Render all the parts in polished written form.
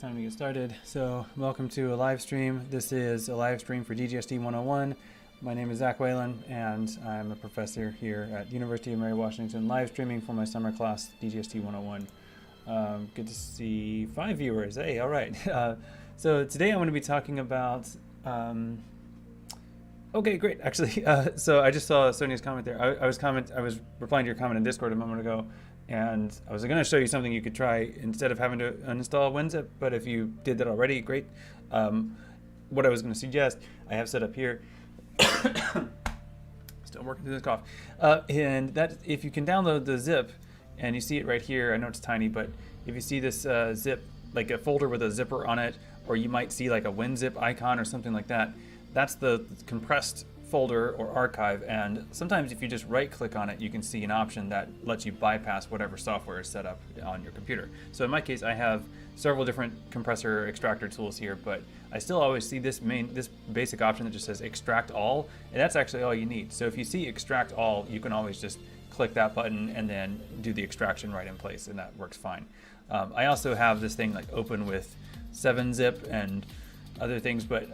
Time to get started. So welcome to a live stream. This is a live stream for DGST 101. My name is Zach Whalen, and I'm a professor here at the University of Mary Washington, live streaming for my summer class, DGST 101. Good to see 5 viewers. Hey, all right. So today I'm going to be talking about... okay, great. Actually, so I just saw Sonia's comment there. I was replying to your comment in Discord a moment ago. And I was going to show you something you could try instead of having to uninstall WinZip, but if you did that already, great. What I was going to suggest, I have set up here, still working through this cough, and that if you can download the zip, and you see it right here, I know it's tiny, but if you see this zip, like a folder with a zipper on it, or you might see like a WinZip icon or something like that, that's the compressed folder or archive, and sometimes if you just right click on it you can see an option that lets you bypass whatever software is set up on your computer. So in my case I have several different compressor extractor tools here, but I still always see this basic option that just says extract all, and that's actually all you need. So if you see extract all, you can always just click that button and then do the extraction right in place, and that works fine. I also have this thing like open with 7-zip and other things, but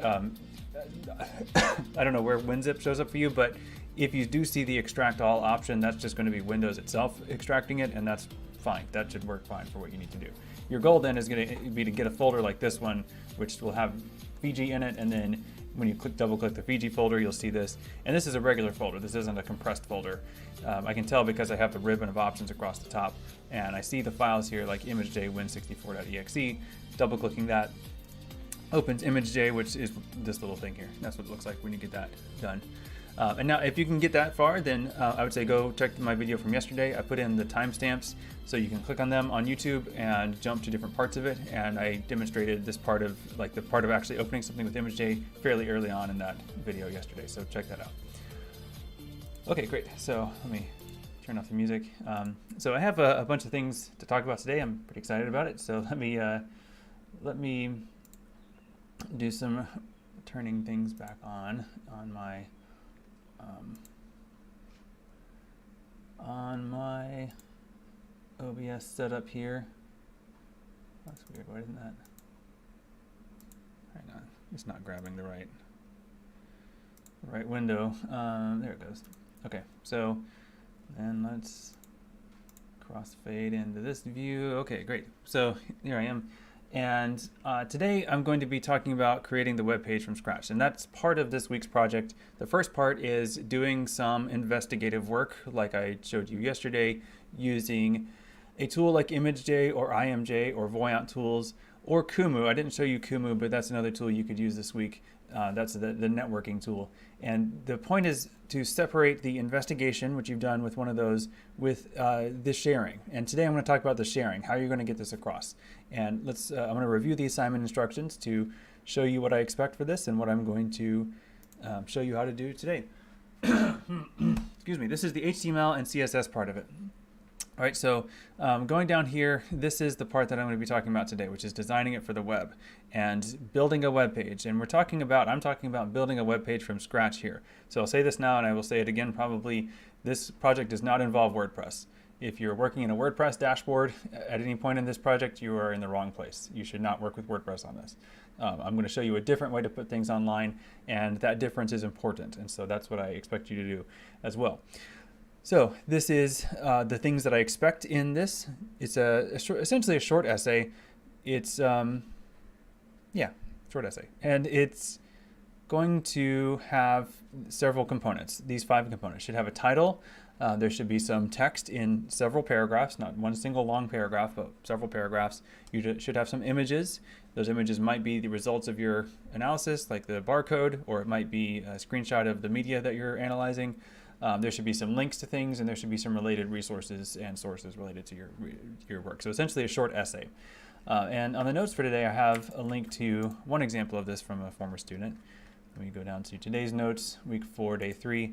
I don't know where WinZip shows up for you, but if you do see the extract all option, that's just going to be Windows itself extracting it, and that's fine. That should work fine for what you need to do. Your goal then is going to be to get a folder like this one, which will have Fiji in it, and then when you double click the Fiji folder, you'll see this. And this is a regular folder. This isn't a compressed folder. I can tell because I have the ribbon of options across the top, and I see the files here like image.j win64.exe. Double clicking that opens image.j, which is this little thing here. That's what it looks like when you get that done. And now if you can get that far, then I would say go check my video from yesterday. I put in the timestamps so you can click on them on YouTube and jump to different parts of it. And I demonstrated this part of, like the part of actually opening something with image.j fairly early on in that video yesterday. So check that out. Okay, great. So let me turn off the music. So I have a bunch of things to talk about today. I'm pretty excited about it. So let me do some turning things back on my OBS setup here. That's weird. Why isn't that? Hang on, it's not grabbing the right window. There it goes. Okay, so then let's crossfade into this view. Okay, great. So here I am. And today I'm going to be talking about creating the web page from scratch, and that's part of this week's project. The first part is doing some investigative work like I showed you yesterday, using a tool like image.j or imj or Voyant tools or Kumu. I didn't show you Kumu, but that's another tool you could use this week. That's the networking tool. And the point is to separate the investigation, which you've done with one of those, with the sharing. And today I'm going to talk about the sharing, how you're going to get this across. And I'm going to review the assignment instructions to show you what I expect for this and what I'm going to show you how to do today. Excuse me. This is the HTML and CSS part of it. All right, so going down here, this is the part that I'm going to be talking about today, which is designing it for the web and building a web page. And I'm talking about building a web page from scratch here. So I'll say this now, and I will say it again probably. This project does not involve WordPress. If you're working in a WordPress dashboard at any point in this project, you are in the wrong place. You should not work with WordPress on this. I'm going to show you a different way to put things online, and that difference is important. And so that's what I expect you to do as well. So this is the things that I expect in this. It's essentially a short essay. It's, short essay. And it's going to have several components. These 5 components should have a title. There should be some text in several paragraphs, not one single long paragraph, but several paragraphs. You should have some images. Those images might be the results of your analysis, like the barcode, or it might be a screenshot of the media that you're analyzing. There should be some links to things, and there should be some related resources and sources related to your work. So essentially a short essay. And on the notes for today, I have a link to one example of this from a former student. Let me go down to today's notes, week 4, day 3.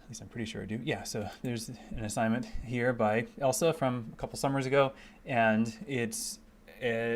At least I'm pretty sure I do. Yeah, so there's an assignment here by Elsa from a couple summers ago, and it's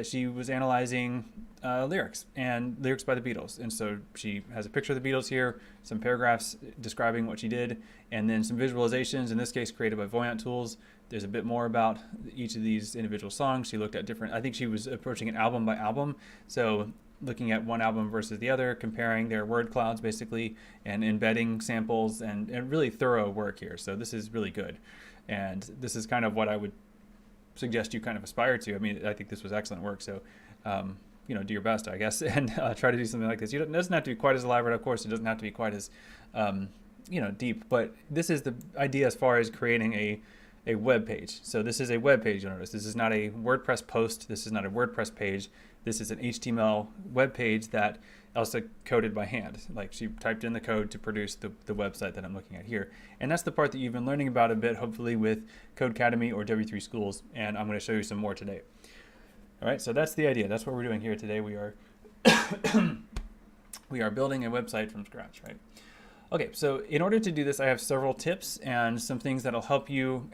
she was analyzing lyrics by the Beatles. And so she has a picture of the Beatles here, some paragraphs describing what she did, and then some visualizations, in this case created by Voyant Tools. There's a bit more about each of these individual songs. She looked at different, I think she was approaching it album by album. So looking at one album versus the other, comparing their word clouds basically, and embedding samples, and really thorough work here. So this is really good. And this is kind of what I would suggest you kind of aspire to. I mean, I think this was excellent work. So, you know, do your best, I guess, and try to do something like this. It doesn't have to be quite as elaborate, of course. It doesn't have to be quite as, you know, deep. But this is the idea as far as creating a web page. So this is a web page, you'll notice. This is not a WordPress post. This is not a WordPress page. This is an HTML web page that Elsa coded by hand. Like, she typed in the code to produce the website that I'm looking at here. And that's the part that you've been learning about a bit, hopefully, with Codecademy or W3 Schools. And I'm going to show you some more today. All right, so that's the idea. That's what we're doing here today. We are we are building a website from scratch, right? Okay, so in order to do this, I have several tips and some things that'll help you.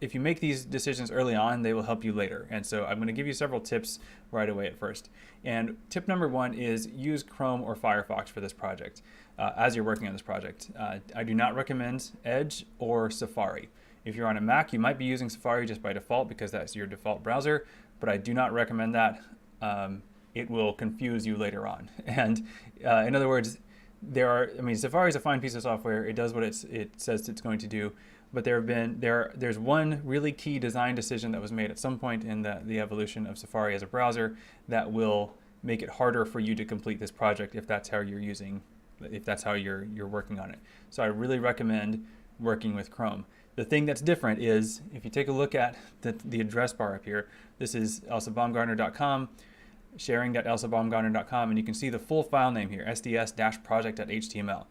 If you make these decisions early on, they will help you later. And so I'm going to give you several tips right away at first. And tip number one is use Chrome or Firefox for this project as you're working on this project. I do not recommend Edge or Safari. If you're on a Mac, you might be using Safari just by default because that's your default browser, but I do not recommend that. It will confuse you later on. And in other words, Safari is a fine piece of software. It does what it says it's going to do. But there's one really key design decision that was made at some point in the evolution of Safari as a browser that will make it harder for you to complete this project if that's how you're working on it. So I really recommend working with Chrome. The thing that's different is, if you take a look at the address bar up here, this is elsabaumgartner.com, sharing.elsabaumgartner.com, and you can see the full file name here, sds-project.html.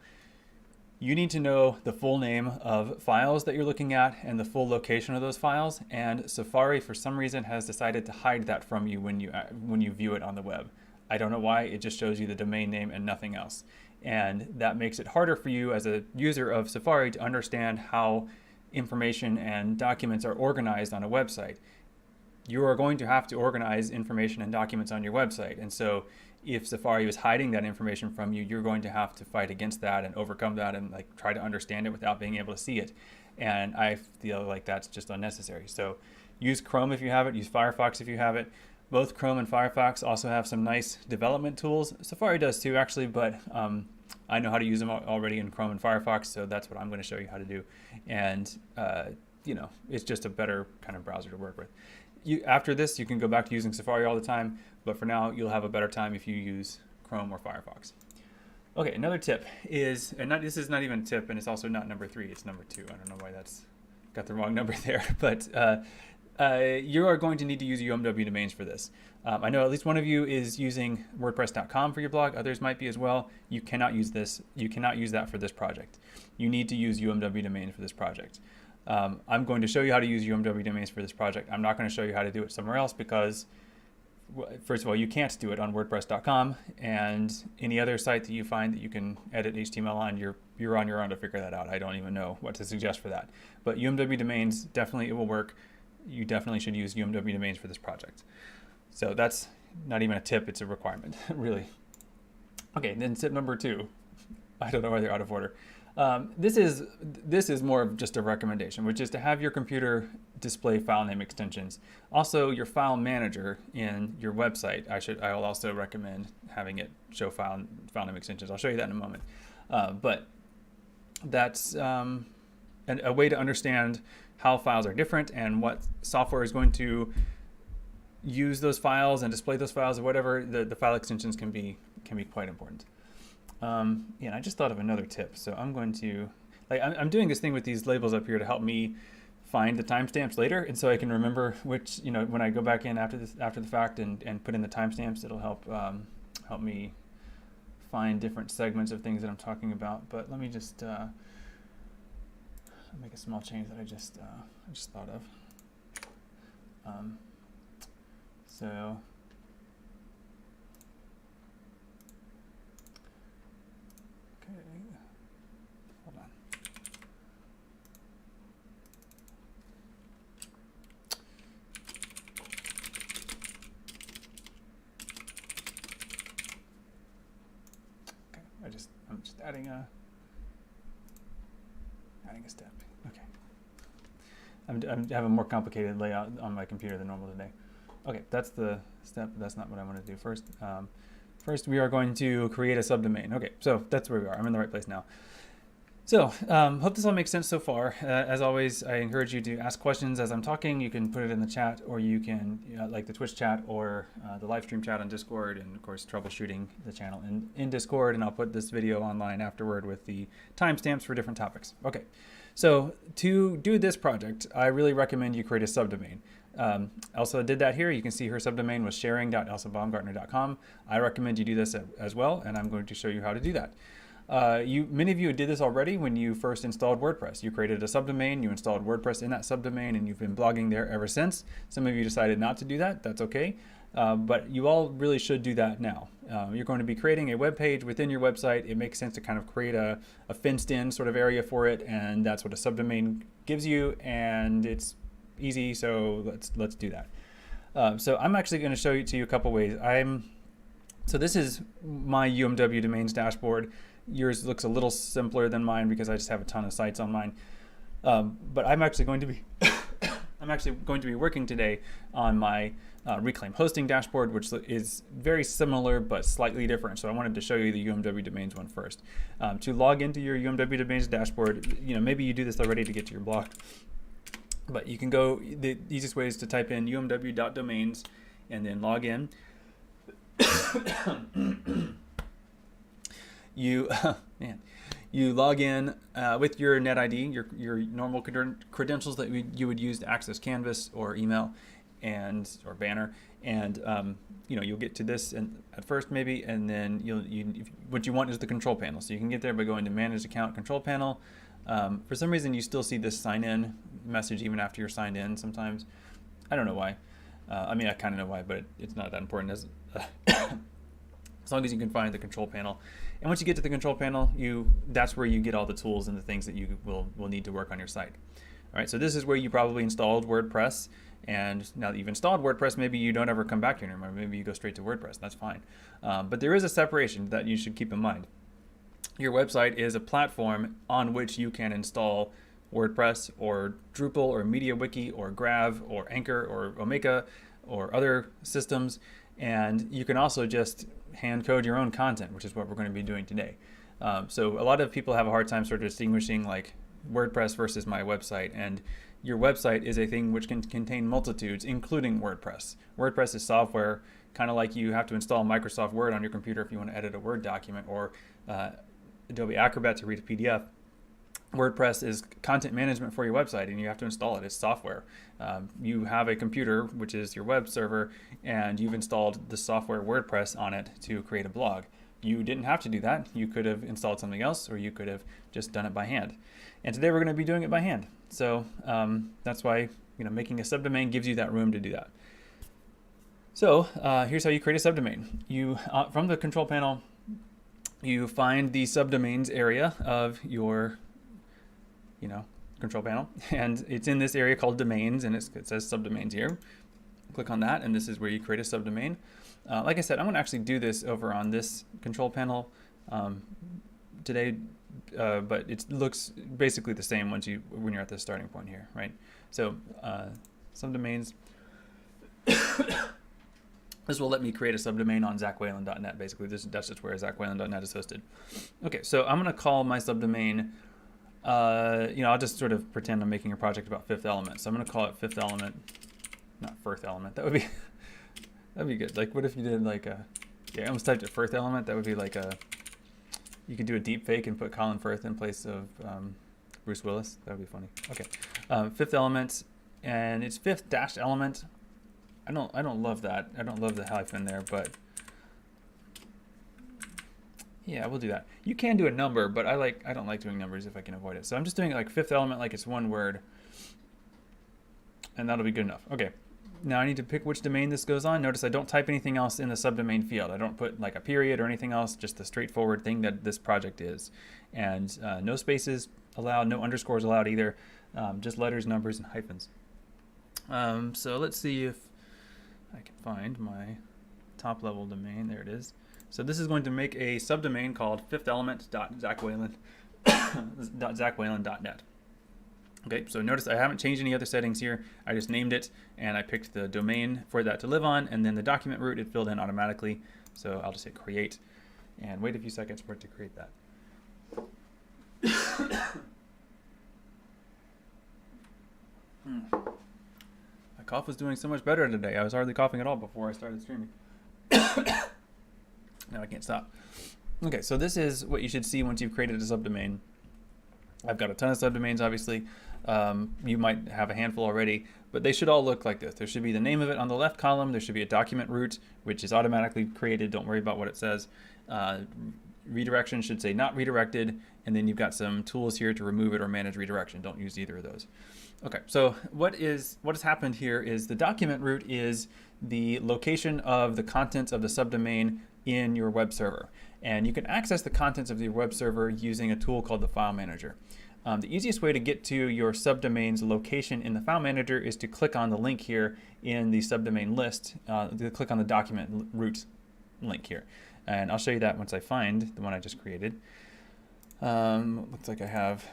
You need to know the full name of files that you're looking at and the full location of those files, and Safari for some reason has decided to hide that from you when you view it on the web. I don't know why. It just shows you the domain name and nothing else, and that makes it harder for you as a user of Safari to understand how information and documents are organized on a website. You are going to have to organize information and documents on your website, and so if Safari is hiding that information from you, you're going to have to fight against that and overcome that and try to understand it without being able to see it. And I feel like that's just unnecessary. So use Chrome if you have it, use Firefox if you have it. Both Chrome and Firefox also have some nice development tools. Safari does too, actually, but I know how to use them already in Chrome and Firefox, so that's what I'm going to show you how to do. And you know, it's just a better kind of browser to work with. After this, you can go back to using Safari all the time, but for now, you'll have a better time if you use Chrome or Firefox. Okay, another tip is, this is not even a tip, and it's also not number 3, it's number 2. I don't know why that's got the wrong number there, but you are going to need to use UMW domains for this. I know at least one of you is using WordPress.com for your blog. Others might be as well. You cannot use this. You cannot use that for this project. You need to use UMW domains for this project. I'm going to show you how to use UMW domains for this project. I'm not going to show you how to do it somewhere else because, first of all, you can't do it on WordPress.com, and any other site that you find that you can edit HTML on, you're on your own to figure that out. I don't even know what to suggest for that. But UMW domains, definitely it will work. You definitely should use UMW domains for this project. So that's not even a tip, it's a requirement, really. Okay, then tip number 2. I don't know why they're out of order. This is more of just a recommendation, which is to have your computer display file name extensions. Also, your file manager in your website, I will also recommend having it show file name extensions. I'll show you that in a moment. But that's a way to understand how files are different and what software is going to use those files and display those files or whatever. The file extensions can be quite important. Yeah, I just thought of another tip. So I'm going to, I'm doing this thing with these labels up here to help me find the timestamps later, and so I can remember which, when I go back in after the fact and put in the timestamps, it'll help me find different segments of things that I'm talking about. But let me just make a small change that I just thought of. So. Hold on. adding a step. Okay. I'm have a more complicated layout on my computer than normal today. Okay, that's the step. But that's not what I want to do first. First, we are going to create a subdomain. Okay, so that's where we are. I'm in the right place now. So, hope this all makes sense so far. As always, I encourage you to ask questions as I'm talking. You can put it in the chat, or you can, like the Twitch chat or the live stream chat on Discord, and of course, troubleshooting the channel in Discord, and I'll put this video online afterward with the timestamps for different topics. Okay, so to do this project, I really recommend you create a subdomain. Elsa did that here. You can see her subdomain was sharing.elsabaumgartner.com. I recommend you do this as well, and I'm going to show you how to do that. Many of you did this already when you first installed WordPress. You created a subdomain, you installed WordPress in that subdomain, and you've been blogging there ever since. Some of you decided not to do that. That's okay. But you all really should do that now. You're going to be creating a web page within your website. It makes sense to kind of create a fenced-in sort of area for it, and that's what a subdomain gives you, and it's easy, so let's do that. So I'm actually going to show you a couple ways. So this is my UMW domains dashboard. Yours looks a little simpler than mine because I just have a ton of sites on mine. But I'm actually going to be working today on my Reclaim Hosting dashboard, which is very similar but slightly different. So I wanted to show you the UMW domains one first. To log into your UMW domains dashboard, maybe you do this already to get to your blog, but you can go. The easiest way is to type in umw.domains and then log in. You log in with your NetID, your normal credentials that you would use to access Canvas or email or Banner, and you'll get to this at first maybe, and then what you want is the control panel. So you can get there by going to Manage Account Control Panel. For some reason, you still see this sign in message even after you're signed in. Sometimes, I don't know why. I mean, I kind of know why, but it's not that important as long as you can find the control panel. And once you get to the control panel, that's where you get all the tools and the things that you will need to work on your site. All right, so this is where you probably installed WordPress, and now that you've installed WordPress, maybe you don't ever come back here anymore. Maybe you go straight to WordPress. That's fine. But there is a separation that you should keep in mind. Your website is a platform on which you can install WordPress or Drupal or MediaWiki or Grav or Anchor or Omeka or other systems, and you can also just hand code your own content, which is what we're going to be doing today. So a lot of people have a hard time sort of distinguishing like WordPress versus my website, and your website is a thing which can contain multitudes, including WordPress. WordPress is software, kind of like you have to install Microsoft Word on your computer if you want to edit a Word document, or Adobe Acrobat to read a PDF. WordPress is content management for your website, and you have to install it. It's software. You have a computer, which is your web server, and you've installed the software WordPress on it to create a blog. You didn't have to do that. You could have installed something else, or you could have just done it by hand. And today we're going to be doing it by hand. So that's why making a subdomain gives you that room to do that. So here's how you create a subdomain. You from the control panel, you find the subdomains area of your control panel, and it's in this area called domains, and it says subdomains here. Click on that, and this is where you create a subdomain. Like I said, I'm going to actually do this over on this control panel today, but it looks basically the same when you're at the starting point here, right? So subdomains. This will let me create a subdomain on zachwhalen.net. Basically, that's just where zachwhalen.net is hosted. Okay, so I'm going to call my subdomain. I'll just sort of pretend I'm making a project about Fifth Element. So I'm going to call it Fifth Element, not Firth Element. That'd be good. Like, what if you did like I almost typed it Firth Element. That would be like you could do a deep fake and put Colin Firth in place of Bruce Willis. That would be funny. Okay, Fifth Element, and it's fifth dash element. I don't love that. I don't love the hyphen there, but yeah, we'll do that. You can do a number, but I don't like doing numbers if I can avoid it. So I'm just doing it like Fifth Element, like it's one word, and that'll be good enough. Okay, now I need to pick which domain this goes on. Notice I don't type anything else in the subdomain field. I don't put like a period or anything else, just the straightforward thing that this project is. And no spaces allowed, no underscores allowed either, just letters, numbers, and hyphens. So let's see if I can find my top level domain. There it is. So this is going to make a subdomain called fifthtelement.zachwhalen.net. Okay, so notice I haven't changed any other settings here. I just named it and I picked the domain for that to live on, and then the document root it filled in automatically. So I'll just hit create and wait a few seconds for it to create that. My cough was doing so much better today. I was hardly coughing at all before I started streaming. Now I can't stop. Okay, so this is what you should see once you've created a subdomain. I've got a ton of subdomains, obviously. You might have a handful already, but they should all look like this. There should be the name of it on the left column. There should be a document root, which is automatically created. Don't worry about what it says. Redirection should say not redirected, and then you've got some tools here to remove it or manage redirection. Don't use either of those. Okay, so what has happened here is the document root is the location of the contents of the subdomain in your web server. And you can access the contents of your web server using a tool called the File Manager. The easiest way to get to your subdomain's location in the File Manager is to click on the link here in the subdomain list. Click on the document root link here. And I'll show you that once I find the one I just created. Looks like I have,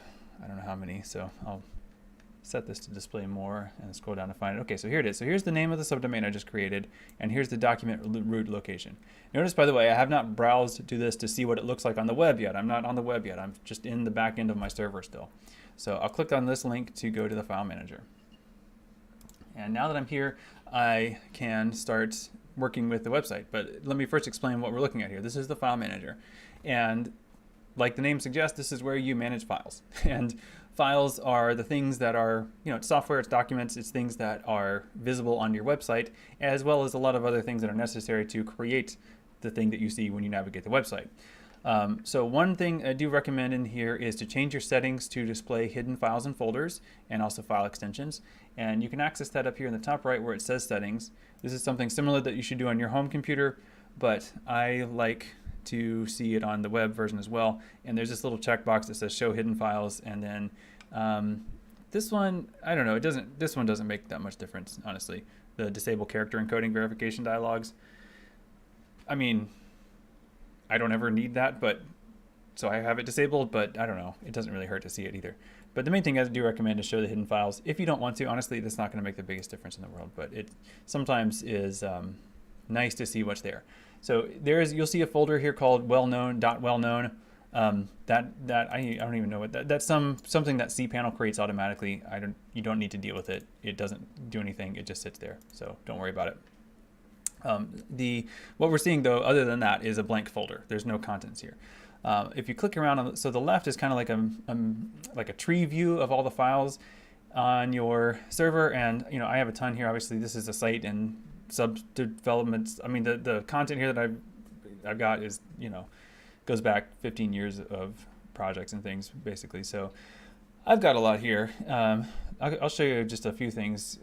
I don't know how many, so I'll set this to display more and scroll down to find it. Okay, so here it is. So here's the name of the subdomain I just created, and here's the document root location. Notice, by the way, I have not browsed to this to see what it looks like on the web yet. I'm not on the web yet. I'm just in the back end of my server still. So I'll click on this link to go to the File Manager. And now that I'm here, I can start working with the website. But let me first explain what we're looking at here. This is the File Manager. And like the name suggests, this is where you manage files. And files are the things that are, it's software, it's documents, it's things that are visible on your website, as well as a lot of other things that are necessary to create the thing that you see when you navigate the website. So one thing I do recommend in here is to change your settings to display hidden files and folders, and also file extensions. And you can access that up here in the top right where it says settings. This is something similar that you should do on your home computer, but I like to see it on the web version as well. And there's this little checkbox that says show hidden files, and then this one, I don't know, this one doesn't make that much difference, honestly. The disable character encoding verification dialogues. I mean, I don't ever need that, but so I have it disabled, but I don't know, it doesn't really hurt to see it either. But the main thing I do recommend is show the hidden files. If you don't want to, honestly, that's not going to make the biggest difference in the world, but it sometimes is nice to see what's there. So you'll see a folder here called well-known.wellknown. I don't even know what that's something that cPanel creates automatically. You don't need to deal with it. It doesn't do anything. It just sits there. So don't worry about it. What we're seeing though, other than that, is a blank folder. There's no contents here. If you click around, so the left is kind of like a tree view of all the files on your server, and I have a ton here. Obviously, this is a site and sub-developments. I mean, the content here that I've got is goes back 15 years of projects and things basically. So I've got a lot here. I'll show you just a few things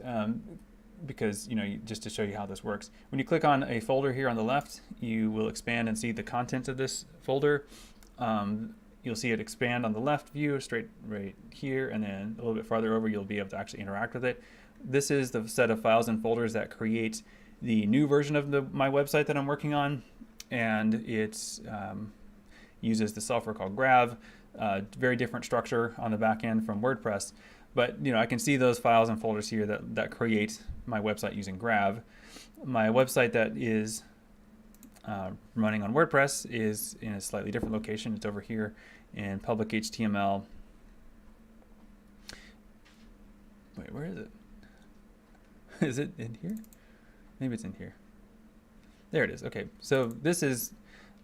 because just to show you how this works. When you click on a folder here on the left, you will expand and see the contents of this folder. You'll see it expand on the left view right here, and then a little bit farther over you'll be able to actually interact with it. This is the set of files and folders that create the new version of my website that I'm working on, and it uses the software called Grav. Very different structure on the back end from WordPress, but I can see those files and folders here that create my website using Grav. My website that is running on WordPress is in a slightly different location. It's over here in public HTML. Wait, where is it? Is it in here? Maybe it's in here. There it is. Okay, so this is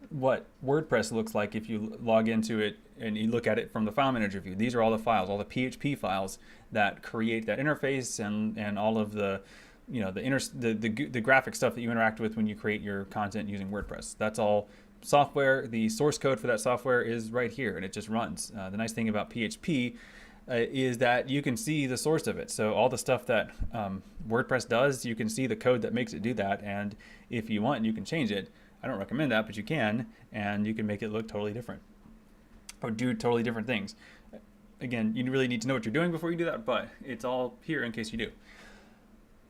what WordPress looks like if you log into it and you look at it from the file manager view. These are all the files, all the PHP files that create that interface and all of the the graphic stuff that you interact with when you create your content using WordPress. That's all software. The source code for that software is right here, and it just runs. The nice thing about PHP is that you can see the source of it. So all the stuff that WordPress does, you can see the code that makes it do that, and if you want, you can change it. I don't recommend that, but you can, and you can make it look totally different or do totally different things. Again, you really need to know what you're doing before you do that, but it's all here in case you do.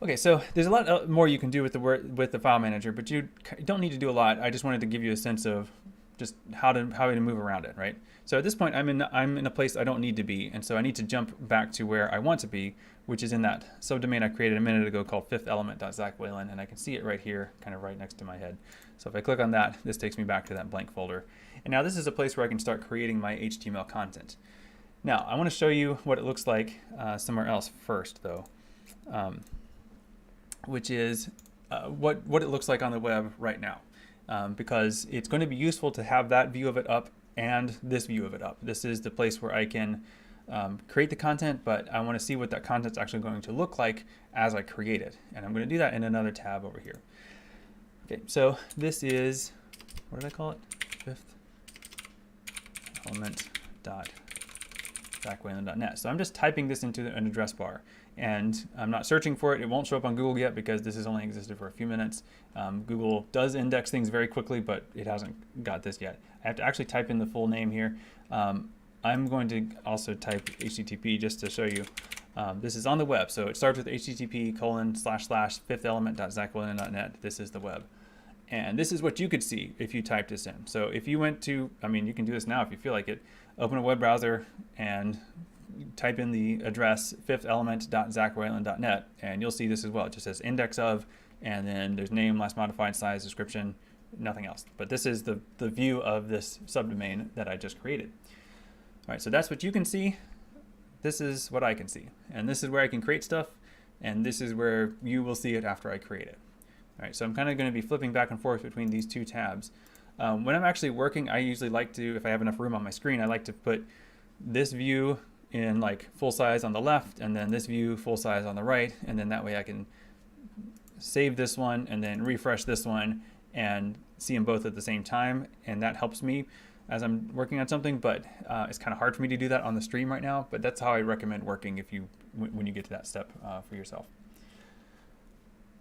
Okay, so there's a lot more you can do with the file manager, but you don't need to do a lot. I just wanted to give you a sense of just how to move around it, right? So at this point, I'm in a place I don't need to be, and so I need to jump back to where I want to be, which is in that subdomain I created a minute ago called fifthtelement.zachwhalen, and I can see it right here, kind of right next to my head. So if I click on that, this takes me back to that blank folder. And now this is a place where I can start creating my HTML content. Now I want to show you what it looks like somewhere else first, though. Which is what it looks like on the web right now, because it's going to be useful to have that view of it up and this view of it up. This is the place where I can create the content, but I want to see what that content's actually going to look like as I create it. And I'm going to do that in another tab over here. Okay, so this is, what did I call it? fifthtelement.zachwhalen.net. So I'm just typing this into an address bar. And I'm not searching for it. It won't show up on Google yet because this has only existed for a few minutes. Google does index things very quickly, but it hasn't got this yet. I have to actually type in the full name here. I'm going to also type HTTP just to show you. This is on the web, so it starts with http://fifthtelement.zachwhalen.net. This is the web. And this is what you could see if you typed this in. So if you went to, I mean, you can do this now if you feel like it. Open a web browser and type in the address fifthtelement.zachwhalen.net, and you'll see this as well. It just says index of, and then there's name, last modified, size, description, nothing else. But this is the view of this subdomain that I just created. All right, so that's what you can see. This is what I can see. And this is where I can create stuff, and this is where you will see it after I create it. All right, so I'm kind of going to be flipping back and forth between these two tabs. When I'm actually working, I usually like to, if I have enough room on my screen, I like to put this view in like full size on the left, and then this view full size on the right, and then that way I can save this one and then refresh this one and see them both at the same time, and that helps me as I'm working on something. But it's kind of hard for me to do that on the stream right now, but that's how I recommend working if you when you get to that step for yourself.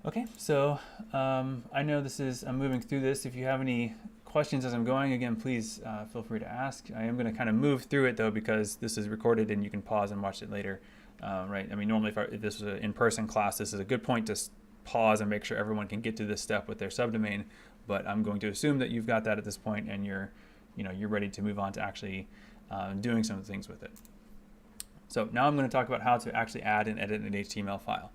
Okay, so I know this is, I'm moving through this. If you have any questions as I'm going, again, please feel free to ask. I am going to kind of move through it though, because this is recorded and you can pause and watch it later, right? I mean, normally if this was an in-person class, this is a good point to pause and make sure everyone can get to this step with their subdomain. But I'm going to assume that you've got that at this point and you're ready to move on to actually doing some things with it. So now I'm going to talk about how to actually add and edit an HTML file.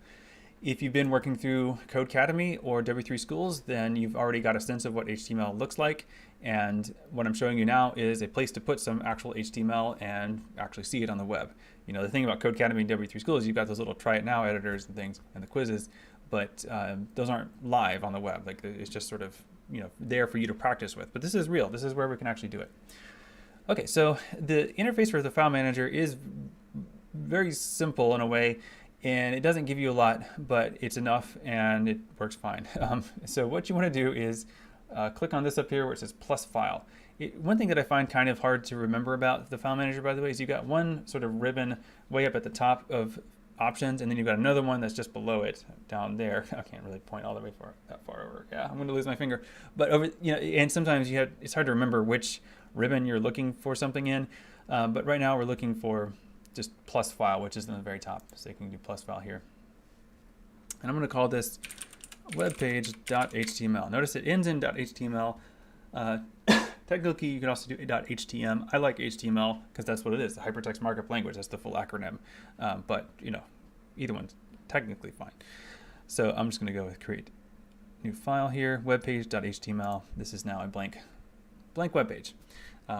If you've been working through Codecademy or W3 Schools, then you've already got a sense of what HTML looks like. And what I'm showing you now is a place to put some actual HTML and actually see it on the web. You know, the thing about Codecademy and W3 Schools, you've got those little try it now editors and things and the quizzes, but those aren't live on the web. Like, it's just sort of, there for you to practice with. But this is real. This is where we can actually do it. Okay, so the interface for the file manager is very simple in a way, and it doesn't give you a lot, but it's enough and it works fine. So what you want to do is click on this up here where it says plus file. One thing that I find kind of hard to remember about the file manager, by the way, is you've got one sort of ribbon way up at the top of options, and then you've got another one that's just below it down there. I can't really point all the way that far over. Yeah, I'm going to lose my finger. But over, and sometimes it's hard to remember which ribbon you're looking for something in. But right now we're looking for just plus file, which is in the very top. So you can do plus file here. And I'm going to call this webpage.html. Notice it ends in .html. Technically, you can also do .htm. I like HTML because that's what it is, the Hypertext Markup Language. That's the full acronym. But, either one's technically fine. So I'm just going to go with create new file here, webpage.html. This is now a blank web page.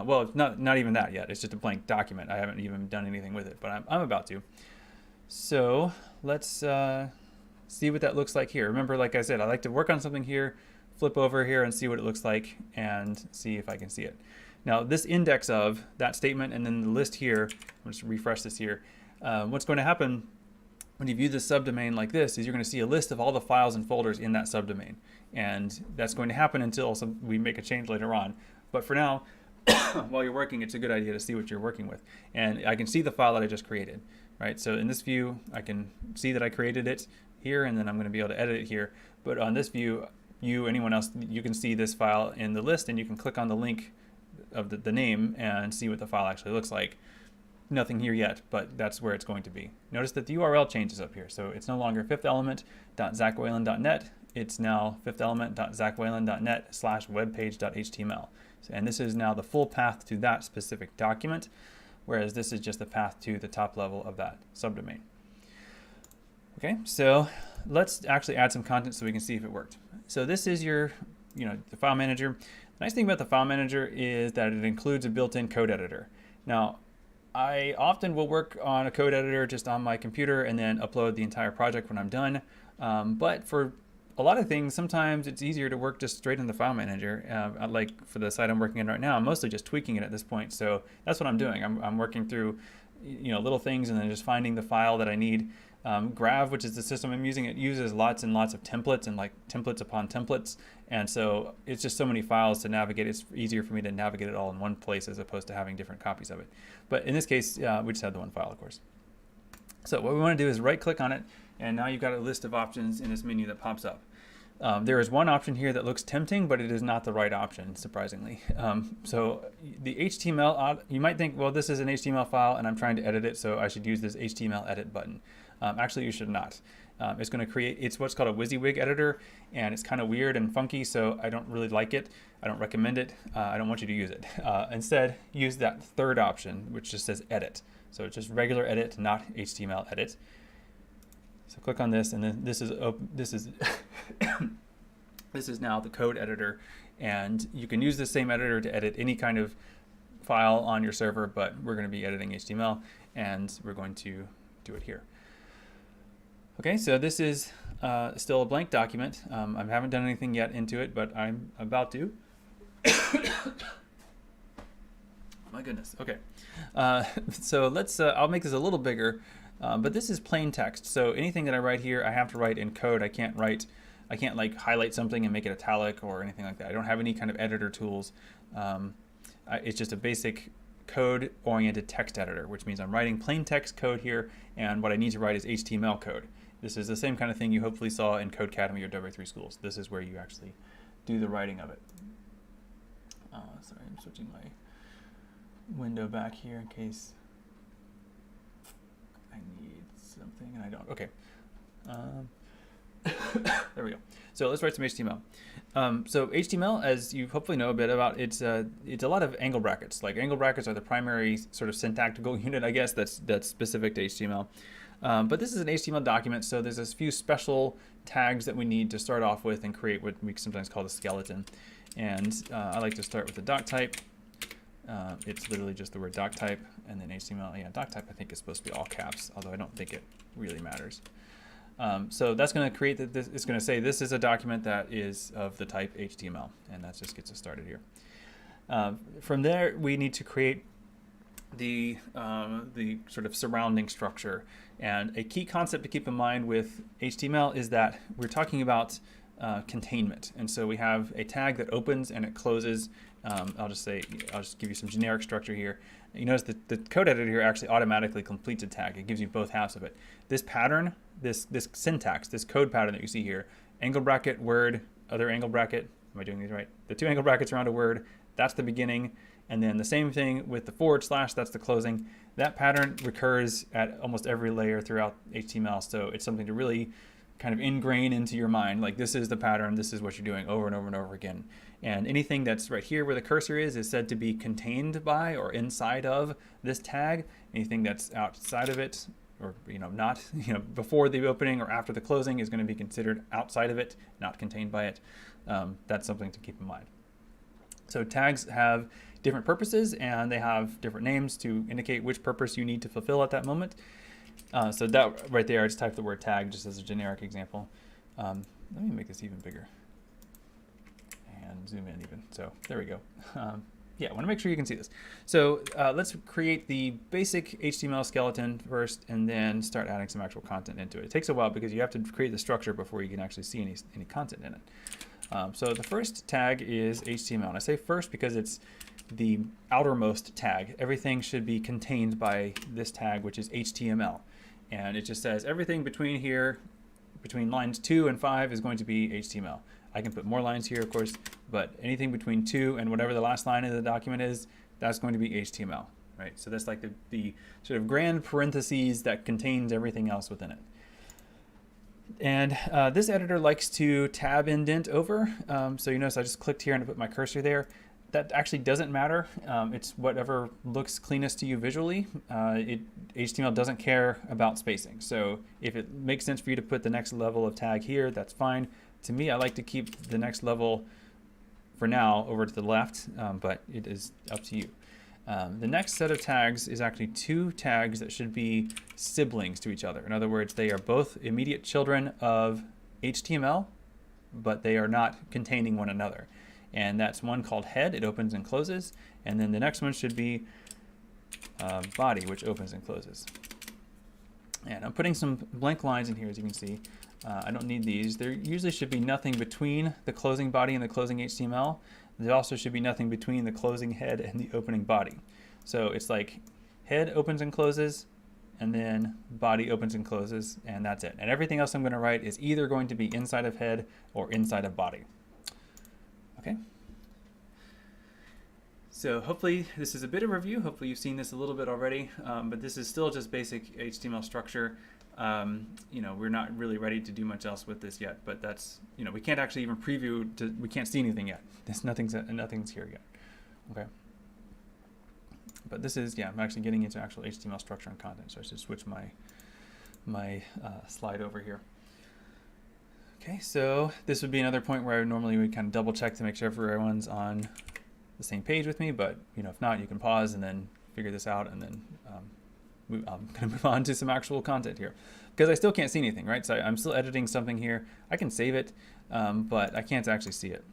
Well, it's not even that yet. It's just a blank document. I haven't even done anything with it, but I'm about to. So let's see what that looks like here. Remember, like I said, I like to work on something here, flip over here and see what it looks like and see if I can see it. Now, this index of that statement and then the list here, I'm just refresh this here. What's going to happen when you view this subdomain like this is you're going to see a list of all the files and folders in that subdomain. And that's going to happen until we make a change later on. But for now, while you're working, it's a good idea to see what you're working with. And I can see the file that I just created, right? So in this view, I can see that I created it here, and then I'm going to be able to edit it here. But on this view, anyone else, you can see this file in the list, and you can click on the link of the name and see what the file actually looks like. nothing here yet, but that's where it's going to be. Notice that the URL changes up here. So it's no longer fifthtelement.zachwhalen.net. It's now fifthtelement.zachwhalen.net/webpage.html. And this is now the full path to that specific document, whereas this is just the path to the top level of that subdomain. Okay, so let's actually add some content so we can see if it worked. So this is your, the file manager. The nice thing about the file manager is that it includes a built-in code editor. Now, I often will work on a code editor just on my computer and then upload the entire project when I'm done. But for a lot of things, sometimes it's easier to work just straight in the file manager. Like for the site I'm working in right now, I'm mostly just tweaking it at this point. So that's what I'm doing. I'm working through, little things and then just finding the file that I need. Grav, which is the system I'm using, it uses lots and lots of templates and like templates upon templates. And so it's just so many files to navigate. It's easier for me to navigate it all in one place as opposed to having different copies of it. But in this case, we just have the one file, of course. So what we want to do is right click on it. And now you've got a list of options in this menu that pops up. There is one option here that looks tempting, but it is not the right option, surprisingly. So the HTML, you might think, well, this is an HTML file and I'm trying to edit it, so I should use this HTML edit button. Actually, you should not. It's going to create, it's what's called a WYSIWYG editor, and it's kind of weird and funky, so I don't really like it. I don't recommend it. I don't want you to use it. Instead, use that third option, which just says edit. So it's just regular edit, not HTML edit. So click on this, and then this is this is now the code editor, and you can use the same editor to edit any kind of file on your server, but we're going to be editing HTML, and we're going to do it here. Okay, so this is still a blank document. I haven't done anything yet into it, but I'm about to. My goodness. Okay, so let's. I'll make this a little bigger. But this is plain text, so anything that I write here, I have to write in code. I can't like highlight something and make it italic or anything like that. I don't have any kind of editor tools. It's just a basic code-oriented text editor, which means I'm writing plain text code here, and what I need to write is HTML code. This is the same kind of thing you hopefully saw in Codecademy or W3 Schools. This is where you actually do the writing of it. Sorry, I'm switching my window back here in case I need something and I don't. Okay. There we go. So let's write some HTML. So HTML, as you hopefully know a bit about, it's a lot of angle brackets. Like angle brackets are the primary sort of syntactical unit, I guess, that's specific to HTML. But this is an HTML document, so there's a few special tags that we need to start off with and create what we sometimes call the skeleton. And I like to start with the doc type. It's literally just the word doc type, and then HTML. Yeah, doc type I think is supposed to be all caps, although I don't think it really matters. So that's going to create this. It's going to say this is a document that is of the type HTML, and that just gets us started here. From there, we need to create the sort of surrounding structure. And a key concept to keep in mind with HTML is that we're talking about containment. And so we have a tag that opens and it closes. I'll just give you some generic structure here. You notice that the code editor here actually automatically completes a tag. It gives you both halves of it. This pattern, this syntax, this code pattern that you see here, angle bracket, word, other angle bracket. Am I doing these right? The two angle brackets around a word, that's the beginning. And then the same thing with the // that's the closing. That pattern recurs at almost every layer throughout HTML. So it's something to really kind of ingrain into your mind. Like this is the pattern, this is what you're doing over and over and over again. And anything that's right here where the cursor is said to be contained by or inside of this tag. Anything that's outside of it, or not before the opening or after the closing, is going to be considered outside of it, not contained by it. That's something to keep in mind. So tags have different purposes, and they have different names to indicate which purpose you need to fulfill at that moment. So that right there, I just typed the word tag just as a generic example. Let me make this even bigger and zoom in even. So there we go. Yeah, I want to make sure you can see this. So let's create the basic HTML skeleton first, and then start adding some actual content into it. It takes a while because you have to create the structure before you can actually see any content in it. So the first tag is HTML. And I say first because it's the outermost tag. Everything should be contained by this tag, which is HTML. And it just says everything between here, between lines 2 and 5 is going to be HTML. I can put more lines here, of course, but anything between 2 and whatever the last line of the document is, that's going to be HTML. right? So that's like the sort of grand parentheses that contains everything else within it. And this editor likes to tab indent over. So you notice I just clicked here and I put my cursor there. That actually doesn't matter. It's whatever looks cleanest to you visually. HTML doesn't care about spacing. So if it makes sense for you to put the next level of tag here, that's fine. To me, I like to keep the next level for now over to the left, but it is up to you. The next set of tags is actually two tags that should be siblings to each other. In other words, they are both immediate children of HTML, but they are not containing one another. And that's one called head, it opens and closes. And then the next one should be body, which opens and closes. And I'm putting some blank lines in here, as you can see. I don't need these. There usually should be nothing between the closing body and the closing HTML. There also should be nothing between the closing head and the opening body. So it's like head opens and closes, and then body opens and closes, and that's it. And everything else I'm going to write is either going to be inside of head or inside of body. Okay. So hopefully this is a bit of review. Hopefully you've seen this a little bit already, but this is still just basic HTML structure. We're not really ready to do much else with this yet, but that's, we can't actually even preview, we can't see anything yet. Nothing's here yet. Okay. But this is, I'm actually getting into actual HTML structure and content. So I should switch my slide over here. Okay, so this would be another point where I normally would kind of double check to make sure everyone's on the same page with me, but if not, you can pause and then figure this out, and then I'm going to move on to some actual content here, because I still can't see anything, right? So I'm still editing something here. I can save it, but I can't actually see it.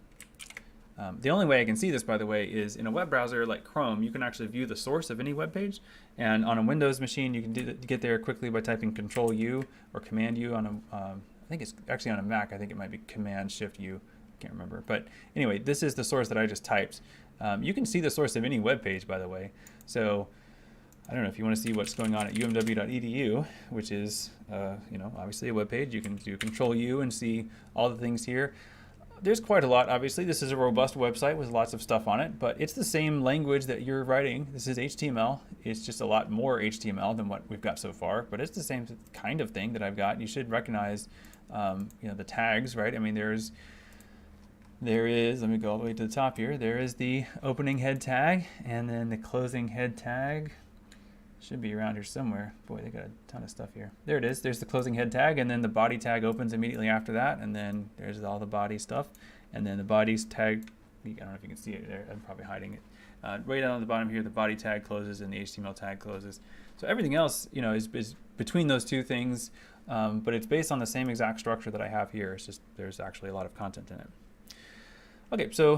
The only way I can see this, by the way, is in a web browser like Chrome. You can actually view the source of any web page, and on a Windows machine, you can get there quickly by typing Control-U or Command-U on a I think it's actually on a Mac. I think it might be Command-Shift-U. I can't remember. But anyway, this is the source that I just typed. You can see the source of any web page, by the way. So I don't know if you want to see what's going on at umw.edu, which is, obviously a web page. You can do Control-U and see all the things here. There's quite a lot, obviously. This is a robust website with lots of stuff on it, but it's the same language that you're writing. This is HTML. It's just a lot more HTML than what we've got so far, but it's the same kind of thing that I've got. You should recognize, the tags, right? I mean, there is, let me go all the way to the top here. There is the opening head tag, and then the closing head tag. Should be around here somewhere. Boy, they got a ton of stuff here. There it is. There's the closing head tag, and then the body tag opens immediately after that, and then there's all the body stuff. And then the body's tag, I don't know if you can see it there. I'm probably hiding it. Right down at the bottom here, the body tag closes and the HTML tag closes. So everything else, is between those two things, but it's based on the same exact structure that I have here. It's just there's actually a lot of content in it. Okay, so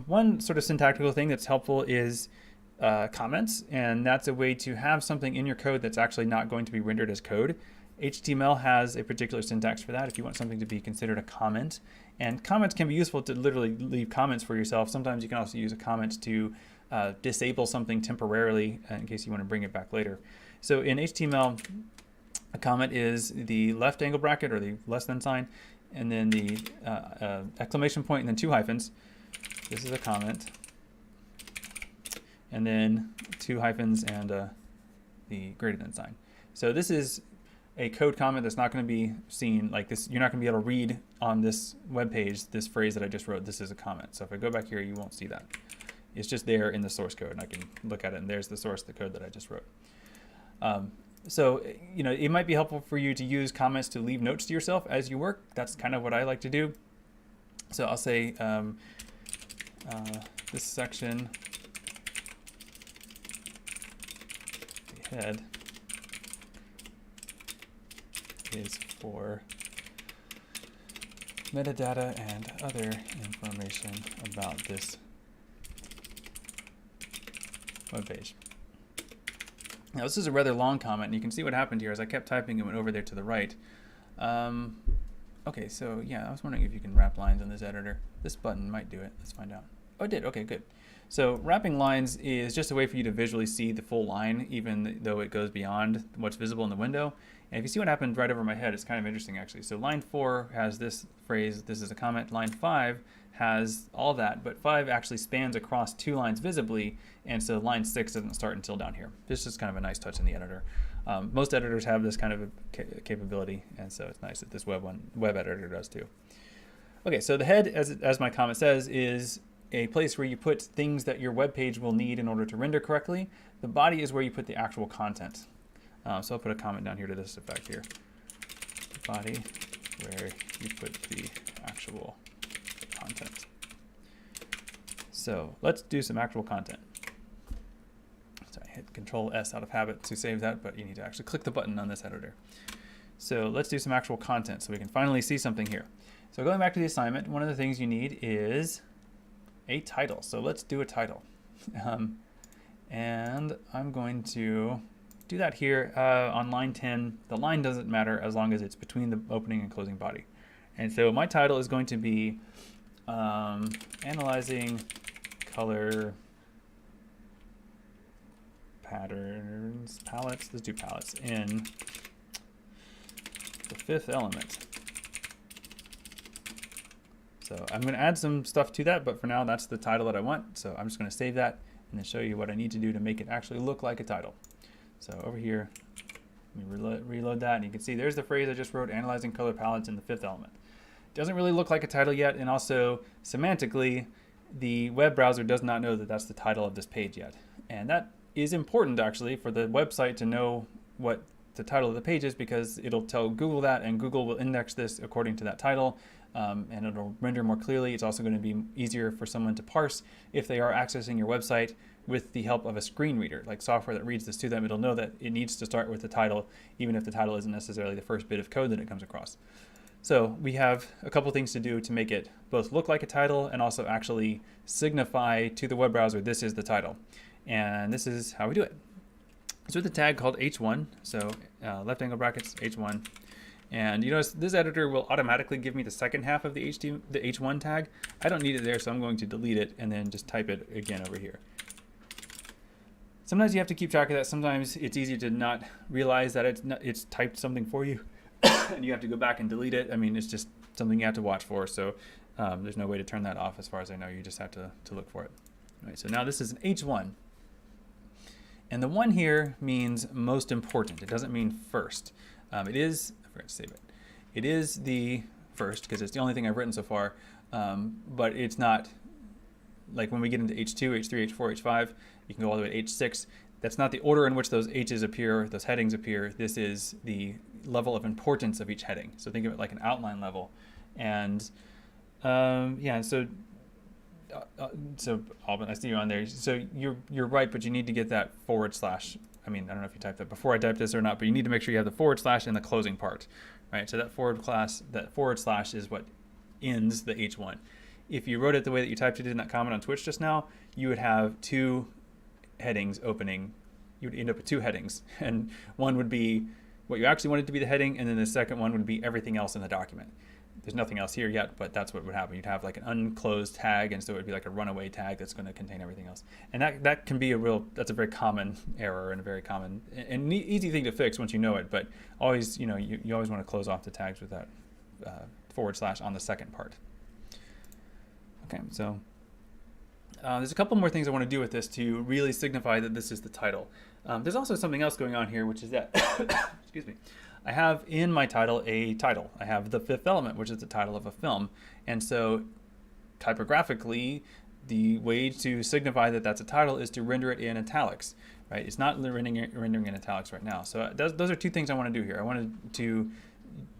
one sort of syntactical thing that's helpful is comments, and that's a way to have something in your code that's actually not going to be rendered as code. HTML has a particular syntax for that if you want something to be considered a comment. And comments can be useful to literally leave comments for yourself. Sometimes you can also use a comment to disable something temporarily in case you want to bring it back later. So in HTML, a comment is the left angle bracket or the less than sign, and then the exclamation point, and then two hyphens. This is a comment. And then two hyphens and the greater than sign. So this is a code comment that's not going to be seen like this. You're not going to be able to read on this web page this phrase that I just wrote. This is a comment. So if I go back here, you won't see that. It's just there in the source code, and I can look at it, and there's the source of the code that I just wrote. So it might be helpful for you to use comments to leave notes to yourself as you work. That's kind of what I like to do. So I'll say this section head is for metadata and other information about this web page. Now this is a rather long comment, and you can see what happened here as I kept typing and went over there to the right. Okay, so yeah, I was wondering if you can wrap lines on this editor. This button might do it. Let's find out. Oh, it did. Okay, good. So wrapping lines is just a way for you to visually see the full line, even though it goes beyond what's visible in the window. And if you see what happened right over my head, it's kind of interesting, actually. So line 4 has this phrase, this is a comment. Line 5 has all that, but 5 actually spans across 2 lines visibly, and so line 6 doesn't start until down here. This is kind of a nice touch in the editor. Most editors have this kind of a capability, and so it's nice that this web editor does too. Okay, so the head, as my comment says, is a place where you put things that your web page will need in order to render correctly. The body is where you put the actual content. So I'll put a comment down here to this effect here. Body, where you put the actual content. So let's do some actual content. So I hit Control S out of habit to save that, but you need to actually click the button on this editor. So let's do some actual content so we can finally see something here. So going back to the assignment, one of the things you need is a title. So let's do a title. And I'm going to do that here on line 10. The line doesn't matter as long as it's between the opening and closing body. And so my title is going to be Analyzing Color Palettes, let's do palettes in the fifth element. So I'm going to add some stuff to that, but for now that's the title that I want. So I'm just going to save that and then show you what I need to do to make it actually look like a title. So over here, let me reload that, and you can see there's the phrase I just wrote, Analyzing Color Palettes in the fifth element. Doesn't really look like a title yet, and also semantically, the web browser does not know that that's the title of this page yet. And that is important actually for the website to know what the title of the page is, because it'll tell Google that, and Google will index this according to that title, and it'll render more clearly. It's also going to be easier for someone to parse if they are accessing your website with the help of a screen reader, like software that reads this to them. It'll know that it needs to start with the title, even if the title isn't necessarily the first bit of code that it comes across. So we have a couple things to do to make it both look like a title and also actually signify to the web browser this is the title. And this is how we do it. So with a tag called h1, so left angle brackets h1, and you notice this editor will automatically give me the second half of the h1 tag. I don't need it there, so I'm going to delete it and then just type it again over here. Sometimes you have to keep track of that. Sometimes it's easy to not realize that it's typed something for you, and you have to go back and delete it. I mean, it's just something you have to watch for. So there's no way to turn that off as far as I know. You just have to look for it. All right, so now this is an h1. And the 1 here means most important. It doesn't mean first. It is, I forgot to save it. It is the first because it's the only thing I've written so far, but it's not, like when we get into H2, H3, H4, H5, you can go all the way to H6. That's not the order in which those H's appear, those headings appear. This is the level of importance of each heading. So think of it like an outline level. And yeah, so Alban, I see you on there. So you're right, but you need to get that /. I mean, I don't know if you typed that before I typed this or not, but you need to make sure you have the / in the closing part, right? So that / is what ends the h1. If you wrote it the way that you typed it in that comment on Twitch just now, you would have 2 headings opening. You would end up with 2 headings, and one would be what you actually wanted to be the heading, and then the second one would be everything else in the document. There's nothing else here yet, but that's what would happen. You'd have like an unclosed tag, and so it would be like a runaway tag that's going to contain everything else. And that can be that's a very common error and a very common and easy thing to fix once you know it. But always, you always want to close off the tags with that / on the second part. Okay, so there's a couple more things I want to do with this to really signify that this is the title. There's also something else going on here, which is that, excuse me, I have in my title a title. I have the fifth element, which is the title of a film. And so typographically, the way to signify that that's a title is to render it in italics, right? It's not rendering in italics right now. So those are 2 things I want to do here. I wanted to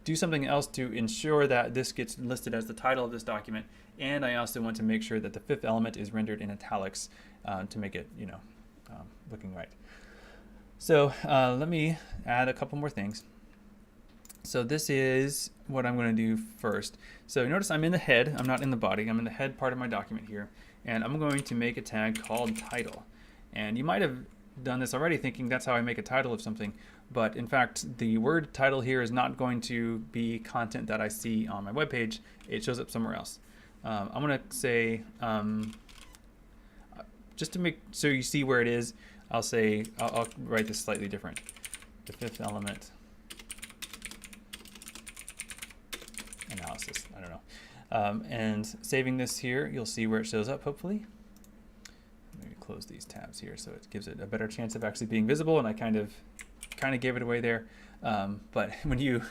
do something else to ensure that this gets listed as the title of this document. And I also want to make sure that the fifth element is rendered in italics to make it, looking right. So let me add a couple more things. So this is what I'm going to do first. So notice I'm in the head. I'm not in the body. I'm in the head part of my document here. And I'm going to make a tag called title. And you might have done this already thinking that's how I make a title of something. But in fact, the word title here is not going to be content that I see on my web page. It shows up somewhere else. I'm going to say just to make so you see where it is, I'll say, I'll write this slightly different. The fifth element analysis, I don't know. And saving this here, you'll see where it shows up, hopefully. Maybe close these tabs here so it gives it a better chance of actually being visible, and I kind of gave it away there. But when you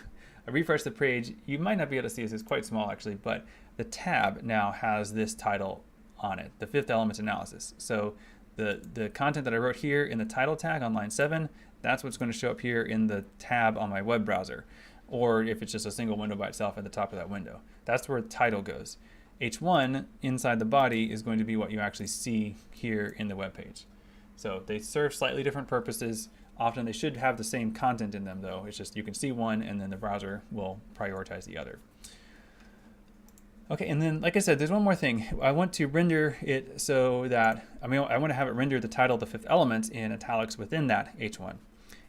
refresh the page, you might not be able to see this. It's quite small actually, but the tab now has this title on it, the fifth element analysis. So the content that I wrote here in the title tag on line 7, that's what's going to show up here in the tab on my web browser, or if it's just a single window by itself at the top of that window. That's where the title goes. H1 inside the body is going to be what you actually see here in the web page. So they serve slightly different purposes. Often they should have the same content in them though. It's just you can see one and then the browser will prioritize the other. Okay, and then like I said, there's one more thing. I want to render it so that, I want to have it render the title of the fifth element in italics within that H1.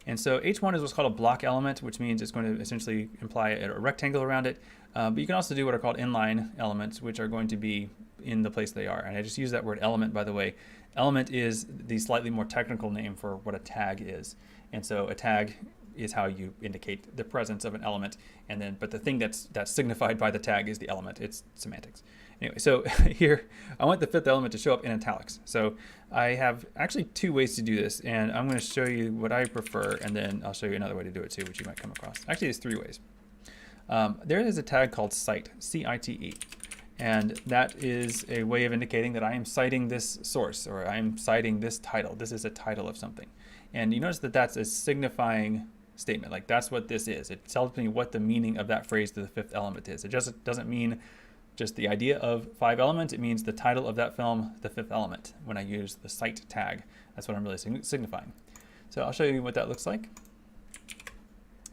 And so H1 is what's called a block element, which means it's going to essentially imply a rectangle around it. But you can also do what are called inline elements, which are going to be in the place they are. And I just use that word element, by the way. Element is the slightly more technical name for what a tag is. And so a tag is how you indicate the presence of an element, and then but the thing that's signified by the tag is the element. It's semantics. Anyway, so here I want the fifth element to show up in italics. So I have actually 2 ways to do this, and I'm going to show you what I prefer, and then I'll show you another way to do it too, which you might come across. Actually, there's 3 ways. There is a tag called cite, C-I-T-E, and that is a way of indicating that I am citing this source, or I am citing this title. This is a title of something. And you notice that that's a signifying statement. Like that's what this is. It tells me what the meaning of that phrase to the fifth element is. It just doesn't mean just the idea of 5 elements. It means the title of that film, the fifth element, when I use the cite tag. That's what I'm really signifying. So I'll show you what that looks like.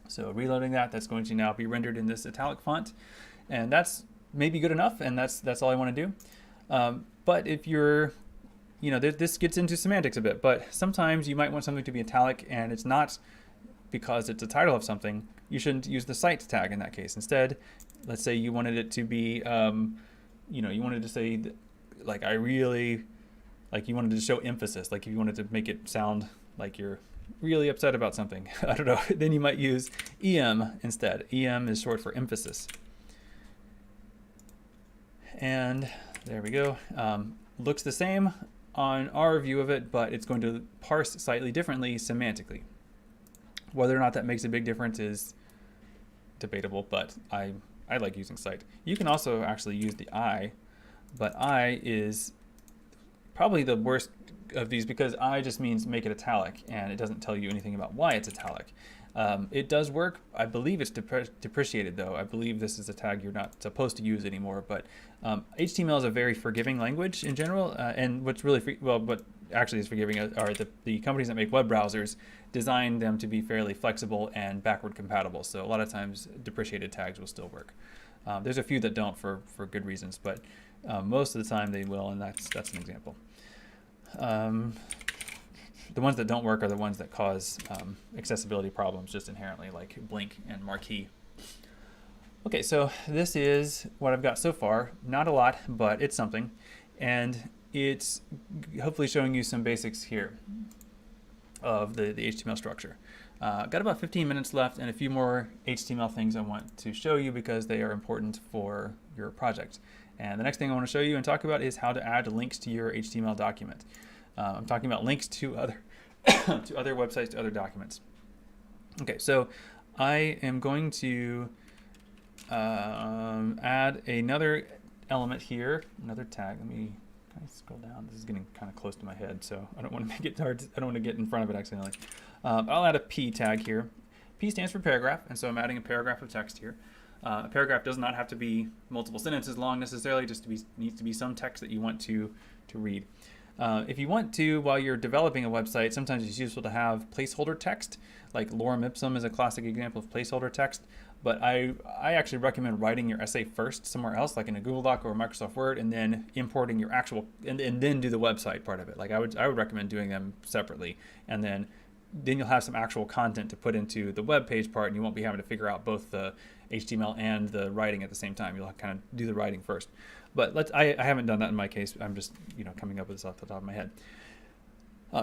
So reloading that's going to now be rendered in this italic font. And that's maybe good enough, and that's all I want to do. But if you're, this gets into semantics a bit, but sometimes you might want something to be italic and it's not because it's a title of something. You shouldn't use the cite tag in that case. Instead, let's say you wanted it to be, you wanted to say, like, you wanted to show emphasis, like if you wanted to make it sound like you're really upset about something, I don't know, then you might use EM instead. EM is short for emphasis. And there we go. Looks the same on our view of it, but it's going to parse slightly differently semantically. Whether or not that makes a big difference is debatable, but I like using cite. You can also actually use the I, but I is probably the worst of these because I just means make it italic, and it doesn't tell you anything about why it's italic. It does work. I believe it's depreciated though. I believe this is a tag you're not supposed to use anymore, but HTML is a very forgiving language in general, and what's really, what actually is forgiving are the companies that make web browsers design them to be fairly flexible and backward compatible. So a lot of times depreciated tags will still work. There's a few that don't for good reasons, but most of the time they will, and that's an example. The ones that don't work are the ones that cause accessibility problems just inherently, like blink and marquee. Okay, so this is what I've got so far. Not a lot, but it's something. And it's hopefully showing you some basics here of the HTML structure. Got about 15 minutes left and a few more HTML things I want to show you because they are important for your project. And the next thing I want to show you and talk about is how to add links to your HTML document. I'm talking about links to other to other websites, to other documents. Okay, so I am going to add another element here, another tag. Let me kind of scroll down. This is getting kind of close to my head, so I don't want to make it hard. I don't want to get in front of it accidentally. I'll add a P tag here. P stands for paragraph, and so I'm adding a paragraph of text here. A paragraph does not have to be multiple sentences long necessarily, just needs to be some text that you want to read. If you want to, while you're developing a website, sometimes it's useful to have placeholder text, like lorem ipsum is a classic example of placeholder text, but I actually recommend writing your essay first somewhere else, like in a Google Doc or a Microsoft Word, and then importing your actual, and then do the website part of it. Like I would recommend doing them separately, and then you'll have some actual content to put into the web page part, and you won't be having to figure out both the HTML and the writing at the same time. You'll kind of do the writing first. But I haven't done that in my case. I'm just coming up with this off the top of my head.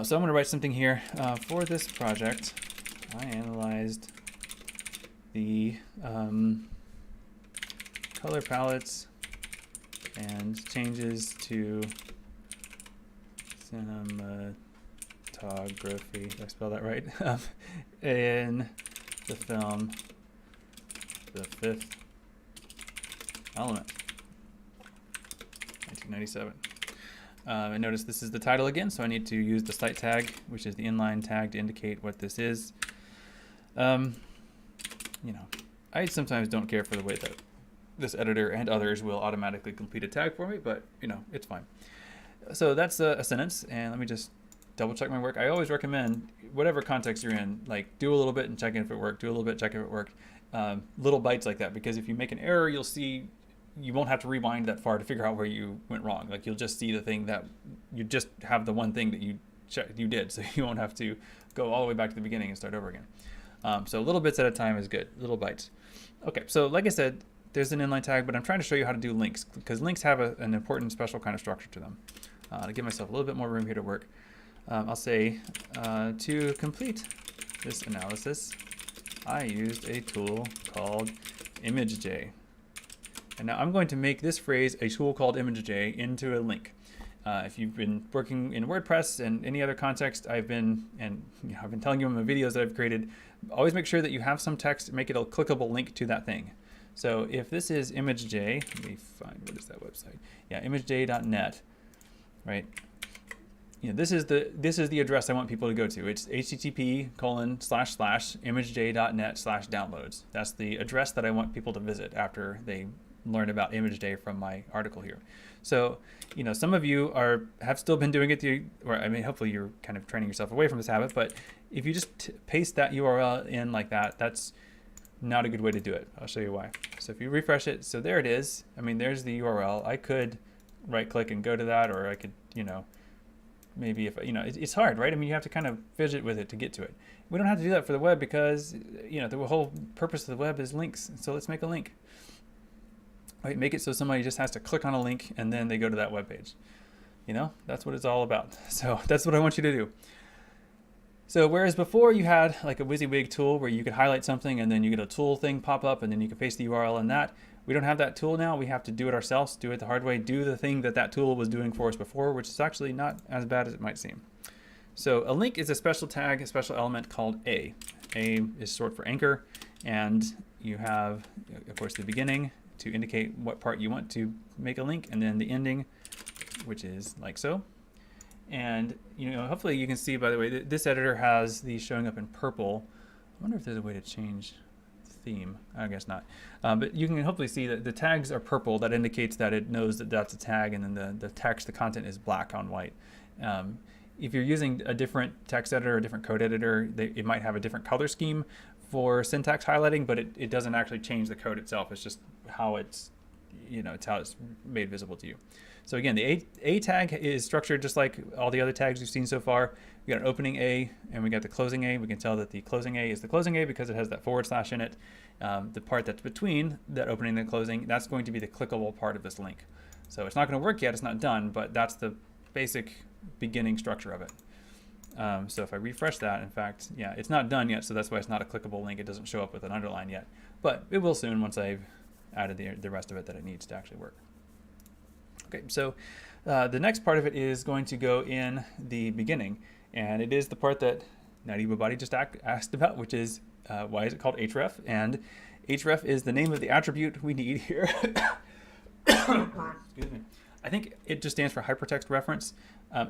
So I'm going to write something here. For this project, I analyzed the color palettes and changes to cinematography. Did I spell that right? In the film, The Fifth Element, 1997. And notice this is the title again, so I need to use the site tag, which is the inline tag, to indicate what this is. I sometimes don't care for the way that this editor and others will automatically complete a tag for me, but it's fine. So that's a sentence, and let me just double check my work. I always recommend, whatever context you're in, like do a little bit and check if it worked, do a little bit, check if it worked. Little bites like that, because if you make an error, you'll see you won't have to rewind that far to figure out where you went wrong. Like you'll just see the thing that you just have the one thing that you did, so you won't have to go all the way back to the beginning and start over again. So little bits at a time is good, little bites. Okay, so like I said, there's an inline tag, but I'm trying to show you how to do links, because links have an important special kind of structure to them. To give myself a little bit more room here to work, I'll say to complete this analysis, I used a tool called ImageJ. And now I'm going to make this phrase, a tool called ImageJ, into a link. If you've been working in WordPress and any other context, I've been telling you in my videos that I've created, always make sure that you have some text, make it a clickable link to that thing. So if this is ImageJ, let me find, what is that website? Yeah, imagej.net, right? This is the address I want people to go to. It's http://imagej.net/downloads. That's the address that I want people to visit after they learn about ImageJ from my article here. So, some of you have still been doing it, hopefully you're kind of training yourself away from this habit, but if you just paste that URL in like that, that's not a good way to do it. I'll show you why. So if you refresh it, so there it is. There's the URL. I could right click and go to that, or I could, maybe if, it's hard, right? You have to kind of fidget with it to get to it. We don't have to do that for the web because, the whole purpose of the web is links. So let's make a link. Right, make it so somebody just has to click on a link and then they go to that web page. That's what it's all about. So that's what I want you to do. So whereas before you had like a WYSIWYG tool where you could highlight something and then you get a tool thing pop up and then you can paste the URL in that, we don't have that tool now. We have to do it ourselves, do it the hard way, do the thing that tool was doing for us before, which is actually not as bad as it might seem. So a link is a special tag, a special element called A. A is short for anchor, and you have, of course, the beginning to indicate what part you want to make a link, and then the ending, which is like so. And hopefully you can see, by the way, this editor has these showing up in purple. I wonder if there's a way to change theme. I guess not. But you can hopefully see that the tags are purple. That indicates that it knows that that's a tag, and then the text, the content is black on white. If you're using a different text editor, a different code editor, it might have a different color scheme for syntax highlighting, but it doesn't actually change the code itself. It's just how it's made visible to you. So again, the A tag is structured just like all the other tags we've seen so far. We got an opening A and we got the closing A. We can tell that the closing A is the closing A because it has that / in it. The part that's between that opening and the closing, that's going to be the clickable part of this link. So it's not going to work yet, it's not done, but that's the basic beginning structure of it. So if I refresh that, in fact, yeah, it's not done yet, so that's why it's not a clickable link. It doesn't show up with an underline yet, but it will soon once I've added the rest of it that it needs to actually work. Okay, so the next part of it is going to go in the beginning, and it is the part that Nadi Babadi just asked about, which is why is it called href? And href is the name of the attribute we need here. Excuse me. I think it just stands for hypertext reference.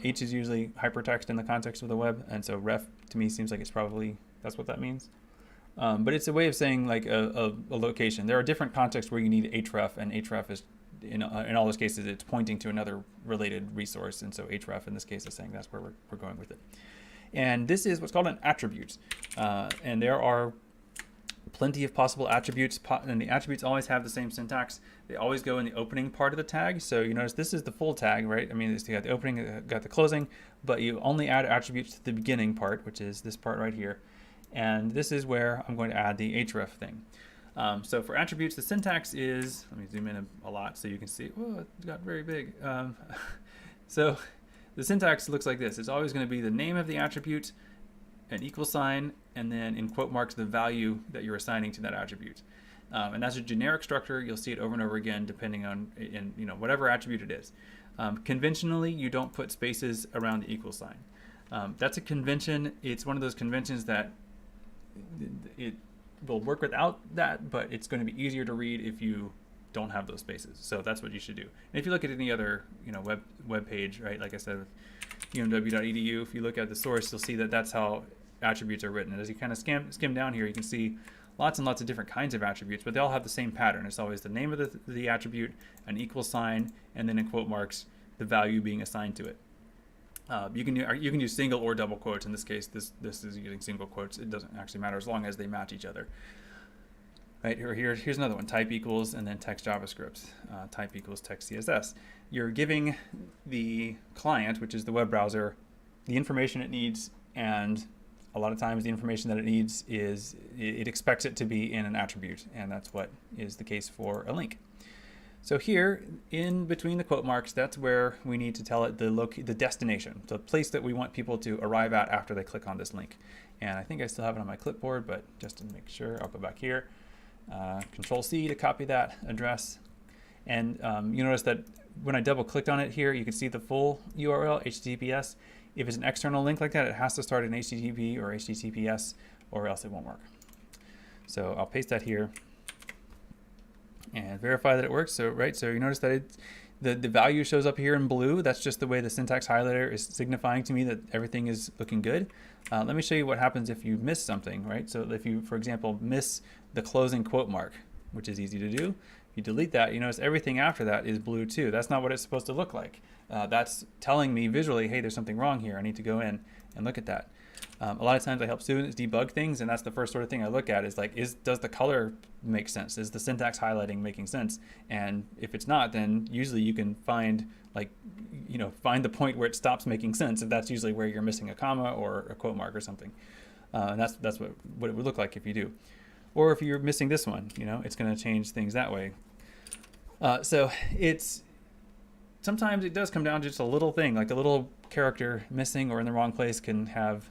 H is usually hypertext in the context of the web, and so ref to me seems like that's what that means. But it's a way of saying like a location. There are different contexts where you need href, and href is in all those cases it's pointing to another related resource, and so href in this case is saying that's where we're going with it. And this is what's called an attribute, and there are plenty of possible attributes, and the attributes always have the same syntax. They always go in the opening part of the tag. So you notice this is the full tag, right? You got the opening, got the closing, but you only add attributes to the beginning part, which is this part right here. And this is where I'm going to add the href thing. So for attributes, the syntax is, let me zoom in a lot so you can see, oh, it got very big. So the syntax looks like this. It's always going to be the name of the attribute, an equal sign, and then in quote marks the value that you're assigning to that attribute. And that's a generic structure. You'll see it over and over again depending on whatever attribute it is. Conventionally, you don't put spaces around the equal sign. That's a convention. It's one of those conventions that it will work without that, but it's going to be easier to read if you don't have those spaces. So that's what you should do. And if you look at any other web page, right, like I said with umw.edu, if you look at the source, you'll see that that's how attributes are written. And as you kind of skim down here, you can see lots and lots of different kinds of attributes, but they all have the same pattern. It's always the name of the attribute, an equal sign, and then in quote marks the value being assigned to it. You can use single or double quotes. In this case, this is using single quotes. It doesn't actually matter as long as they match each other. Right, here's another one, type equals, and then text JavaScript, type equals text CSS. You're giving the client, which is the web browser, the information it needs, and a lot of times the information that it needs is, it expects it to be in an attribute, and that's what is the case for a link. So here, in between the quote marks, that's where we need to tell it the destination, the place that we want people to arrive at after they click on this link. And I think I still have it on my clipboard, but just to make sure, I'll go back here. Control C to copy that address. And you notice that when I double clicked on it here, you can see the full URL, HTTPS. If it's an external link like that, it has to start in HTTP or HTTPS, or else it won't work. So I'll paste that here and verify that it works. So you notice that the value shows up here in blue. That's just the way the syntax highlighter is signifying to me that everything is looking good. Let me show you what happens if you miss something, right? So if you, for example, miss the closing quote mark, which is easy to do, if you delete that, you notice everything after that is blue too. That's not what it's supposed to look like. That's telling me visually, hey, there's something wrong here. I need to go in and look at that. A lot of times I help students debug things, and that's the first sort of thing I look at is like, does the color make sense? Is the syntax highlighting making sense? And if it's not, then usually you can find find the point where it stops making sense, and that's usually where you're missing a comma or a quote mark or something. And that's what it would look like if you do. Or if you're missing this one, it's going to change things that way. So sometimes it does come down to just a little thing, like a little character missing or in the wrong place can have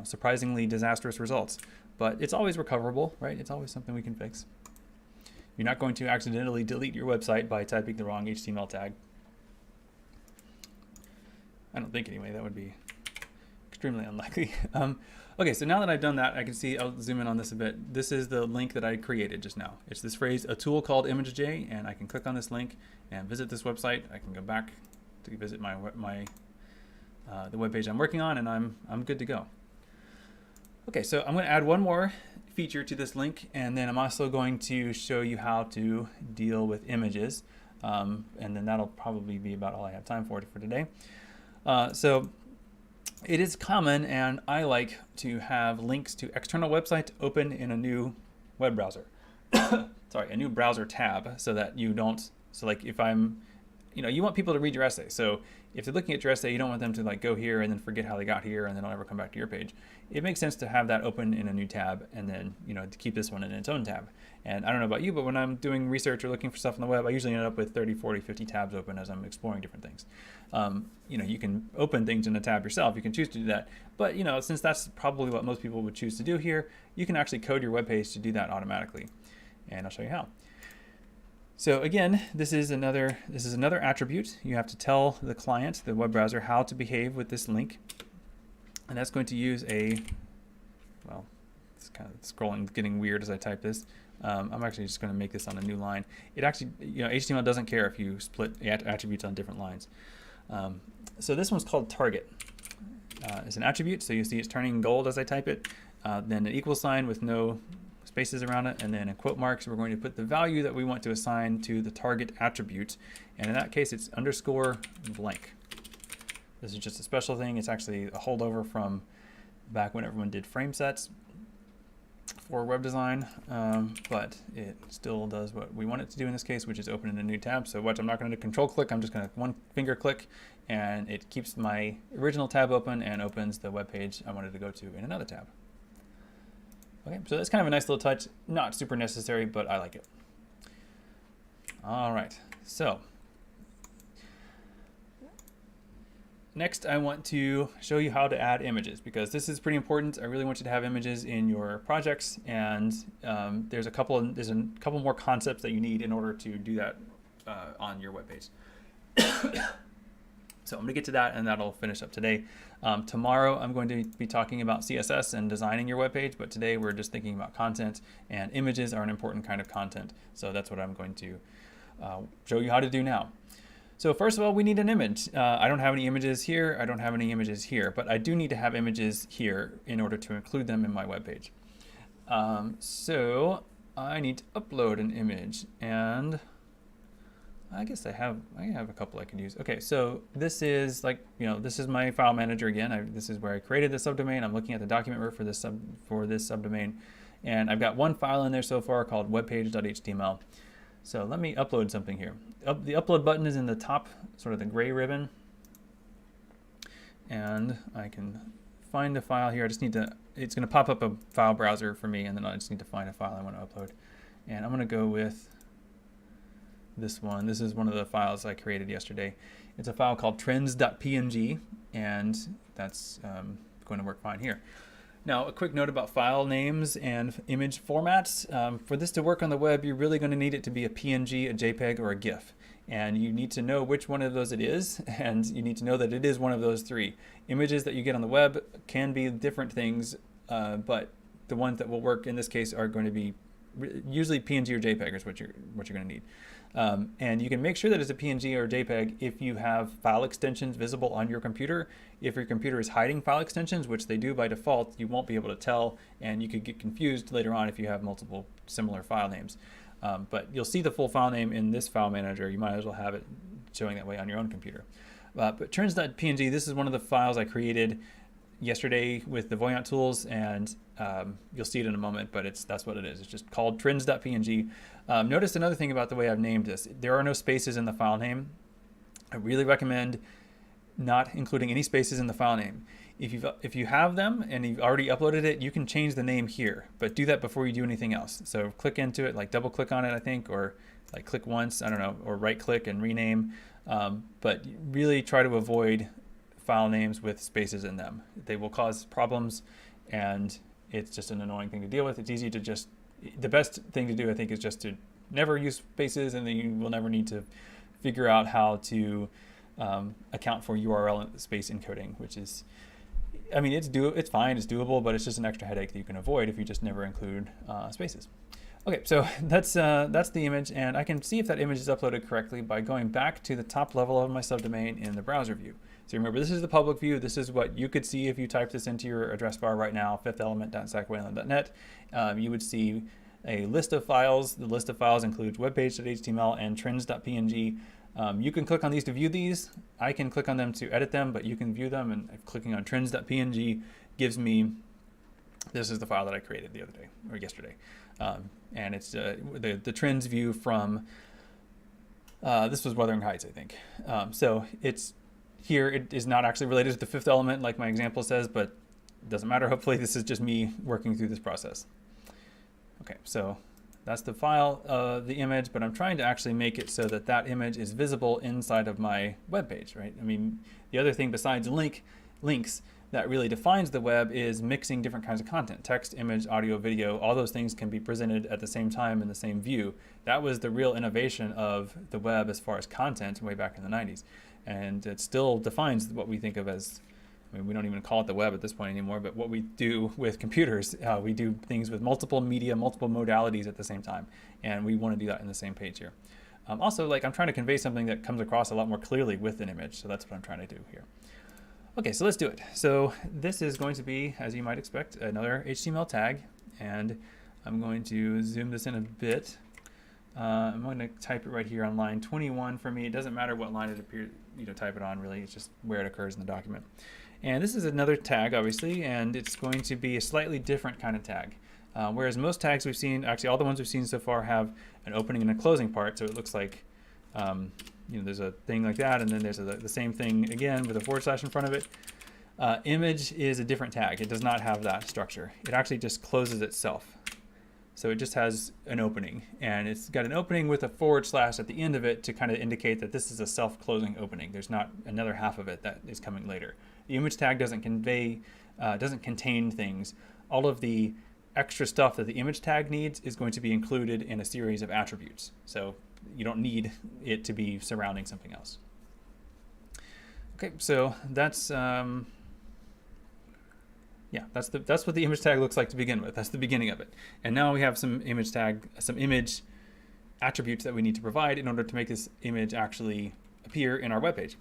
surprisingly disastrous results. But it's always recoverable, right? It's always something we can fix. You're not going to accidentally delete your website by typing the wrong HTML tag. I don't think anyway, that would be extremely unlikely. Okay, so now that I've done that, I can see, I'll zoom in on this a bit. This is the link that I created just now. It's this phrase, a tool called ImageJ, and I can click on this link and visit this website. I can go back to visit the web page I'm working on, and I'm good to go. Okay, so I'm going to add one more feature to this link, and then I'm also going to show you how to deal with images, and then that'll probably be about all I have time for today. So it is common, and I like to have links to external websites open in a new web browser. Sorry, a new browser tab, so that you don't, so like if I'm, you want people to read your essay. So if they're looking at your essay, you don't want them to like go here and then forget how they got here and then they'll never come back to your page. It makes sense to have that open in a new tab and then, to keep this one in its own tab. And I don't know about you, but when I'm doing research or looking for stuff on the web, I usually end up with 30, 40, 50 tabs open as I'm exploring different things. You can open things in a tab yourself. You can choose to do that. But, since that's probably what most people would choose to do here, you can actually code your web page to do that automatically. And I'll show you how. So again, this is another attribute. You have to tell the client, the web browser, how to behave with this link. And that's going to use it's kind of scrolling, getting weird as I type this. I'm actually just going to make this on a new line. It actually, HTML doesn't care if you split attributes on different lines. So this one's called target. It's an attribute, so you see it's turning gold as I type it. Then an equal sign with no spaces around it, and then in quote marks, we're going to put the value that we want to assign to the target attribute. And in that case, it's underscore blank. This is just a special thing. It's actually a holdover from back when everyone did frame sets for web design, but it still does what we want it to do in this case, which is open in a new tab. So watch, I'm not going to control click, I'm just going to one finger click, and it keeps my original tab open and opens the web page I wanted to go to in another tab. Okay, so that's kind of a nice little touch, not super necessary, but I like it. All right, so next I want to show you how to add images, because this is pretty important. I really want you to have images in your projects, and there's a couple more concepts that you need in order to do that on your web page. So I'm going to get to that, and that'll finish up today. Tomorrow I'm going to be talking about CSS and designing your web page, but today we're just thinking about content, and images are an important kind of content. So that's what I'm going to show you how to do now. So first of all, we need an image. I don't have any images here. I don't have any images here, but I do need to have images here in order to include them in my web page. So I need to upload an image, and I guess I have a couple I could use. Okay, so this is this is my file manager again. This is where I created the subdomain. I'm looking at the document root for this subdomain, and I've got one file in there so far called webpage.html. So let me upload something here. The upload button is in the top, sort of the gray ribbon, and I can find a file here. I just need to. It's going to pop up a file browser for me, and then I just need to find a file I want to upload, and I'm going to go with this one. This is one of the files I created yesterday. It's a file called trends.png, and that's going to work fine here. Now, a quick note about file names and image formats. For this to work on the web, you're really going to need it to be a PNG, a JPEG, or a GIF. And you need to know which one of those it is, and you need to know that it is one of those three. Images that you get on the web can be different things, but the ones that will work in this case are going to be usually PNG or JPEG is what you're going to need. And you can make sure that it's a PNG or JPEG if you have file extensions visible on your computer. If your computer is hiding file extensions, which they do by default, you won't be able to tell, and you could get confused later on if you have multiple similar file names. But you'll see the full file name in this file manager. You might as well have it showing that way on your own computer. But trends.png, this is one of the files I created yesterday with the Voyant tools, and you'll see it in a moment, but that's what it is. It's just called trends.png. Notice another thing about the way I've named this. There are no spaces in the file name. I really recommend not including any spaces in the file name. If you have them and you've already uploaded it, you can change the name here, but do that before you do anything else. So click into it, like double click on it, I think, or like click once, I don't know, or right click and rename. But really try to avoid file names with spaces in them. They will cause problems, and it's just an annoying thing to deal with. It's easy to just, the best thing to do, I think, is just to never use spaces, and then you will never need to figure out how to account for URL space encoding, which is, I mean, it's fine, it's doable, but it's just an extra headache that you can avoid if you just never include spaces. Okay, so that's the image, and I can see if that image is uploaded correctly by going back to the top level of my subdomain in the browser view. So remember, this is the public view. This is what you could see if you type this into your address bar right now, fifthtelement.stackwayland.net. You would see a list of files. The list of files includes webpage.html and trends.png. You can click on these to view these. I can click on them to edit them, but you can view them, and clicking on trends.png gives me, this is the file that I created the other day, or yesterday. And it's the trends view from, this was Wuthering Heights, I think. So it's, here it is not actually related to the fifth element like my example says, but it doesn't matter. Hopefully this is just me working through this process. Okay, so that's the file, the image, but I'm trying to actually make it so that that image is visible inside of my web page, right? I mean, the other thing besides links that really defines the web is mixing different kinds of content. Text, image, audio, video, all those things can be presented at the same time in the same view. That was the real innovation of the web as far as content way back in the 90s. And it still defines what we think of as, I mean, we don't even call it the web at this point anymore, but what we do with computers, we do things with multiple media, multiple modalities at the same time. And we want to do that in the same page here. Also, like, I'm trying to convey something that comes across a lot more clearly with an image. So that's what I'm trying to do here. Okay, so let's do it. So this is going to be, as you might expect, another HTML tag. And I'm going to zoom this in a bit. I'm going to type it right here on line 21 for me. It doesn't matter what line it appears, type it on really. It's just where it occurs in the document. And this is another tag, obviously, and it's going to be a slightly different kind of tag. Whereas most tags we've seen, actually all the ones we've seen so far have an opening and a closing part. So it looks like, there's a thing like that, and then there's the same thing again with a forward slash in front of it. Image is a different tag. It does not have that structure. It actually just closes itself. So it just has an opening, and it's got an opening with a / at the end of it to kind of indicate that this is a self-closing opening. There's not another half of it that is coming later. The image tag doesn't contain things. All of the extra stuff that the image tag needs is going to be included in a series of attributes. So you don't need it to be surrounding something else. Okay, so that's that's what the image tag looks like to begin with. That's the beginning of it. And now we have some image attributes that we need to provide in order to make this image actually appear in our web page.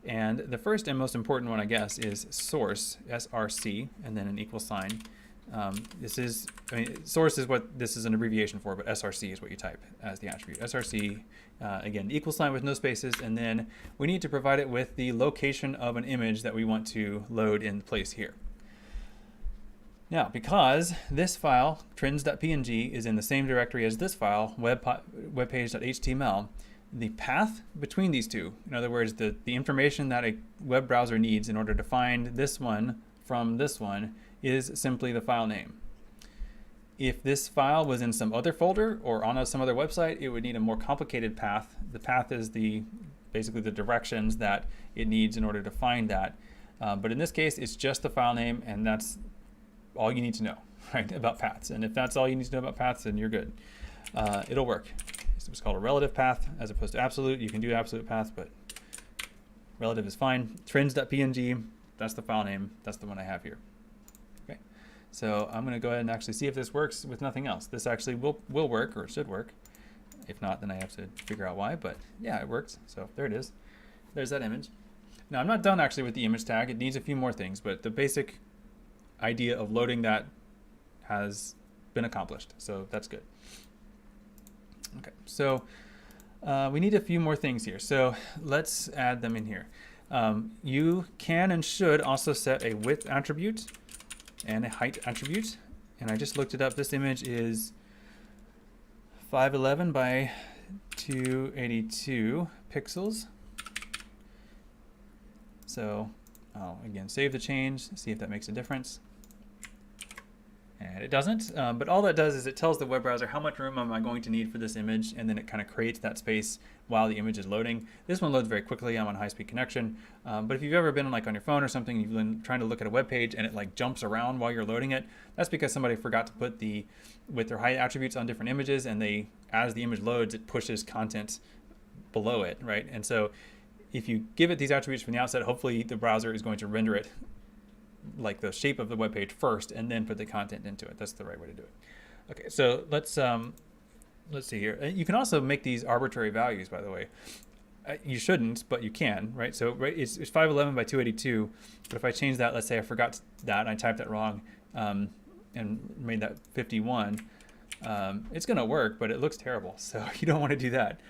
And the first and most important one, I guess, is source, SRC, and then an $. Source is what this is an abbreviation for, but SRC is what you type as the attribute. SRC, again, = with no spaces, and then we need to provide it with the location of an image that we want to load in place here. Now, because this file, trends.png, is in the same directory as this file, webpage.html, the path between these two, in other words, the information that a web browser needs in order to find this one from this one, is simply the file name. If this file was in some other folder or on some other website, it would need a more complicated path. The path is basically the directions that it needs in order to find that. But in this case, it's just the file name, and that's all you need to know, right, about paths. And if that's all you need to know about paths, then you're good. It'll work. It's what's called a relative path as opposed to absolute. You can do absolute paths, but relative is fine. Trends.png, that's the file name. That's the one I have here. Okay, so I'm going to go ahead and actually see if this works with nothing else. This actually will work, or it should work. If not, then I have to figure out why, but yeah, it works. So there it is. There's that image. Now, I'm not done actually with the image tag. It needs a few more things, but the basic idea of loading that has been accomplished, so that's good. Okay, so we need a few more things here, so let's add them in here. You can and should also set a width attribute and a height attribute, and I just looked it up. This image is 511 by 282 pixels. So I'll again save the change, see if that makes a difference. And it doesn't, but all that does is it tells the web browser how much room am I going to need for this image, and then it kind of creates that space while the image is loading. This one loads very quickly. I'm on high-speed connection, but if you've ever been like on your phone or something, you've been trying to look at a web page and it like jumps around while you're loading it, that's because somebody forgot to put the width or height attributes on different images, and as the image loads, it pushes content below it, right? And so if you give it these attributes from the outset, hopefully the browser is going to render it like the shape of the web page first, and then put the content into it. That's the right way to do it. Okay, so let's see here. You can also make these arbitrary values, by the way. You shouldn't, but you can, right? So it's 511 by 282, but if I change that, let's say I forgot that and I typed that wrong, and made that 51, it's going to work, but it looks terrible. So you don't want to do that.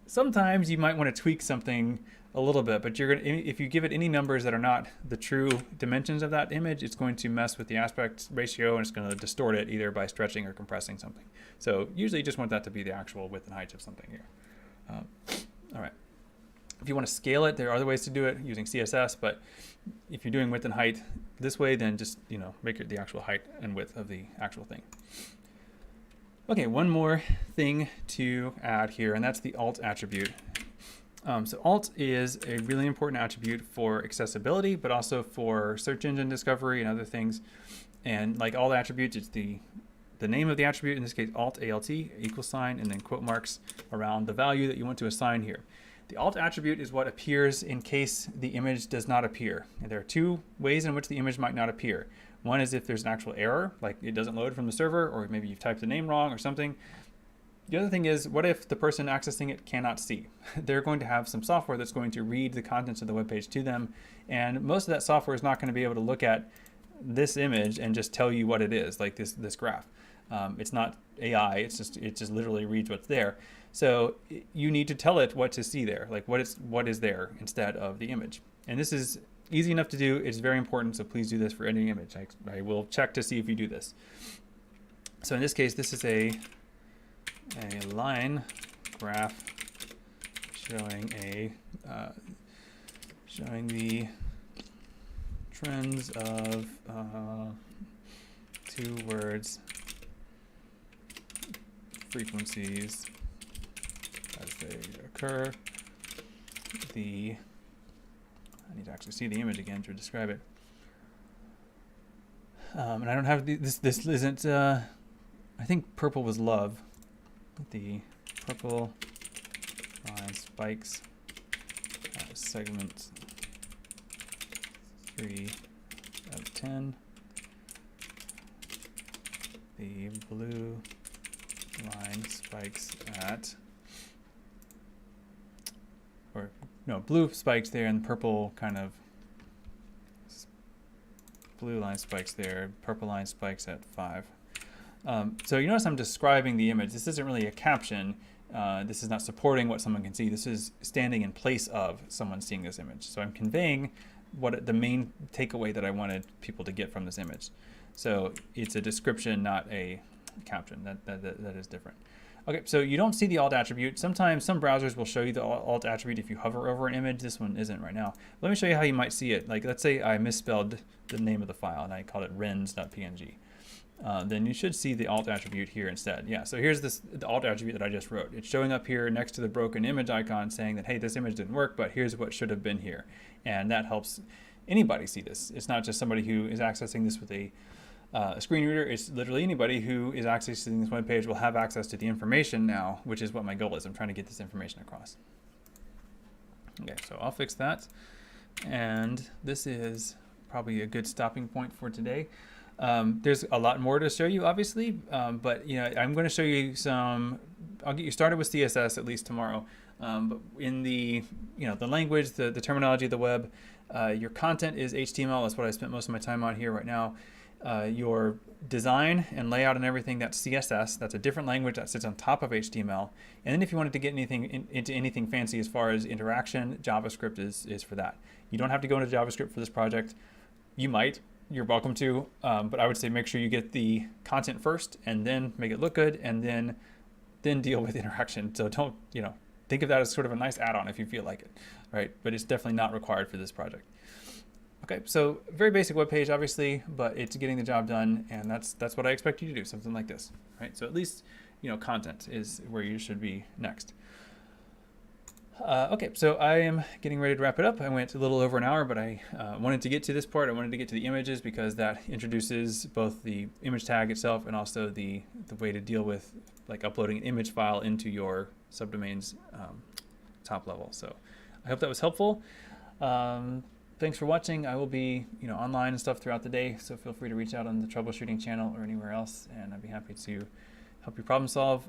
Sometimes you might want to tweak something a little bit, but if you give it any numbers that are not the true dimensions of that image, it's going to mess with the aspect ratio, and it's going to distort it either by stretching or compressing something. So usually you just want that to be the actual width and height of something here. All right. If you want to scale it, there are other ways to do it using CSS, but if you're doing width and height this way, then just make it the actual height and width of the actual thing. Okay, one more thing to add here, and that's the alt attribute. So alt is a really important attribute for accessibility, but also for search engine discovery and other things. And like all the attributes, it's the name of the attribute, in this case alt, ALT, =, and then quote marks around the value that you want to assign here. The alt attribute is what appears in case the image does not appear. And there are two ways in which the image might not appear. One is if there's an actual error, like it doesn't load from the server, or maybe you've typed the name wrong or something. The other thing is, what if the person accessing it cannot see? They're going to have some software that's going to read the contents of the web page to them, and most of that software is not going to be able to look at this image and just tell you what it is, like this graph. It's not AI, it just literally reads what's there. So you need to tell it what to see there, like what is there instead of the image. And this is easy enough to do. It's very important, so please do this for any image. I will check to see if you do this. So in this case, this is a line graph showing the trends of 2 words frequencies as they occur. I need to actually see the image again to describe it. And I don't have this isn't, I think purple was love. The purple line spikes segment 3 out of 10. The blue line spikes at, or no, blue spikes there and purple kind of, blue line spikes there, purple line spikes at 5. So you notice I'm describing the image. This isn't really a caption. This is not supporting what someone can see. This is standing in place of someone seeing this image. So I'm conveying what the main takeaway that I wanted people to get from this image. So it's a description, not a caption. That is different. Okay, so you don't see the alt attribute. Sometimes some browsers will show you the alt attribute if you hover over an image. This one isn't right now. Let me show you how you might see it. Like, let's say I misspelled the name of the file and I called it rens.png. Then you should see the alt attribute here instead. Yeah, so here's the alt attribute that I just wrote. It's showing up here next to the broken image icon saying that, hey, this image didn't work, but here's what should have been here. And that helps anybody see this. It's not just somebody who is accessing this with a screen reader. It's literally anybody who is accessing this web page will have access to the information now, which is what my goal is. I'm trying to get this information across. Okay, so I'll fix that. And this is probably a good stopping point for today. There's a lot more to show you, obviously, but I'm going to show you some. I'll get you started with CSS at least tomorrow. But in the the language, the terminology of the web, your content is HTML. That's what I spent most of my time on here right now. Your design and layout and everything, that's CSS. That's a different language that sits on top of HTML. And then if you wanted to get anything into anything fancy as far as interaction, JavaScript is for that. You don't have to go into JavaScript for this project. You might. You're welcome to, but I would say make sure you get the content first and then make it look good and then deal with interaction. So don't, think of that as sort of a nice add-on if you feel like it, right? But it's definitely not required for this project. Okay, so very basic web page, obviously, but it's getting the job done, and that's what I expect you to do, something like this, right? So at least, content is where you should be next. Okay, so I am getting ready to wrap it up. I went a little over an hour, but I wanted to get to this part. I wanted to get to the images because that introduces both the image tag itself and also the way to deal with like uploading an image file into your subdomain's top level. So I hope that was helpful. Thanks for watching. I will be online and stuff throughout the day, so feel free to reach out on the troubleshooting channel or anywhere else, and I'd be happy to help you problem solve.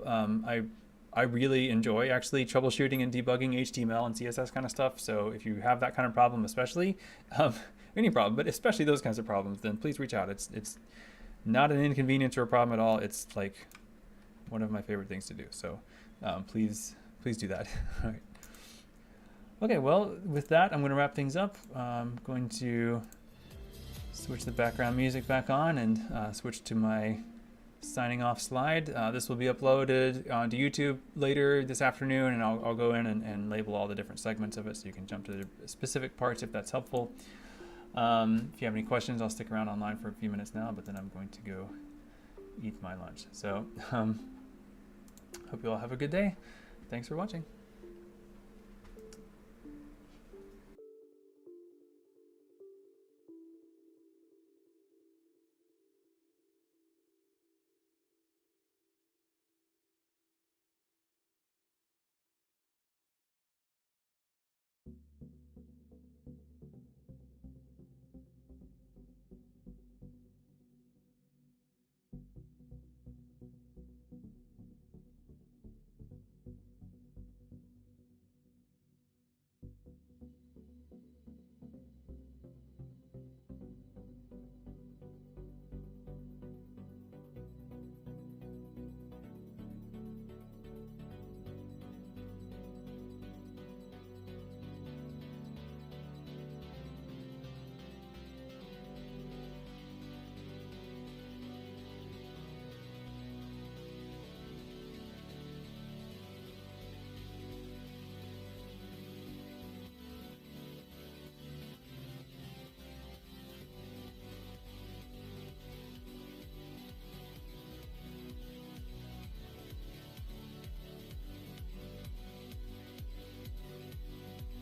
I really enjoy actually troubleshooting and debugging HTML and CSS kind of stuff. So if you have that kind of problem, especially any problem, but especially those kinds of problems, then please reach out. It's not an inconvenience or a problem at all. It's like one of my favorite things to do. So please do that. All right. Okay, well, with that, I'm going to wrap things up. I'm going to switch the background music back on and switch to my signing off slide. This will be uploaded onto YouTube later this afternoon, and I'll go in and label all the different segments of it so you can jump to the specific parts if that's helpful. If you have any questions, I'll stick around online for a few minutes now, but then I'm going to go eat my lunch. So hope you all have a good day. Thanks for watching.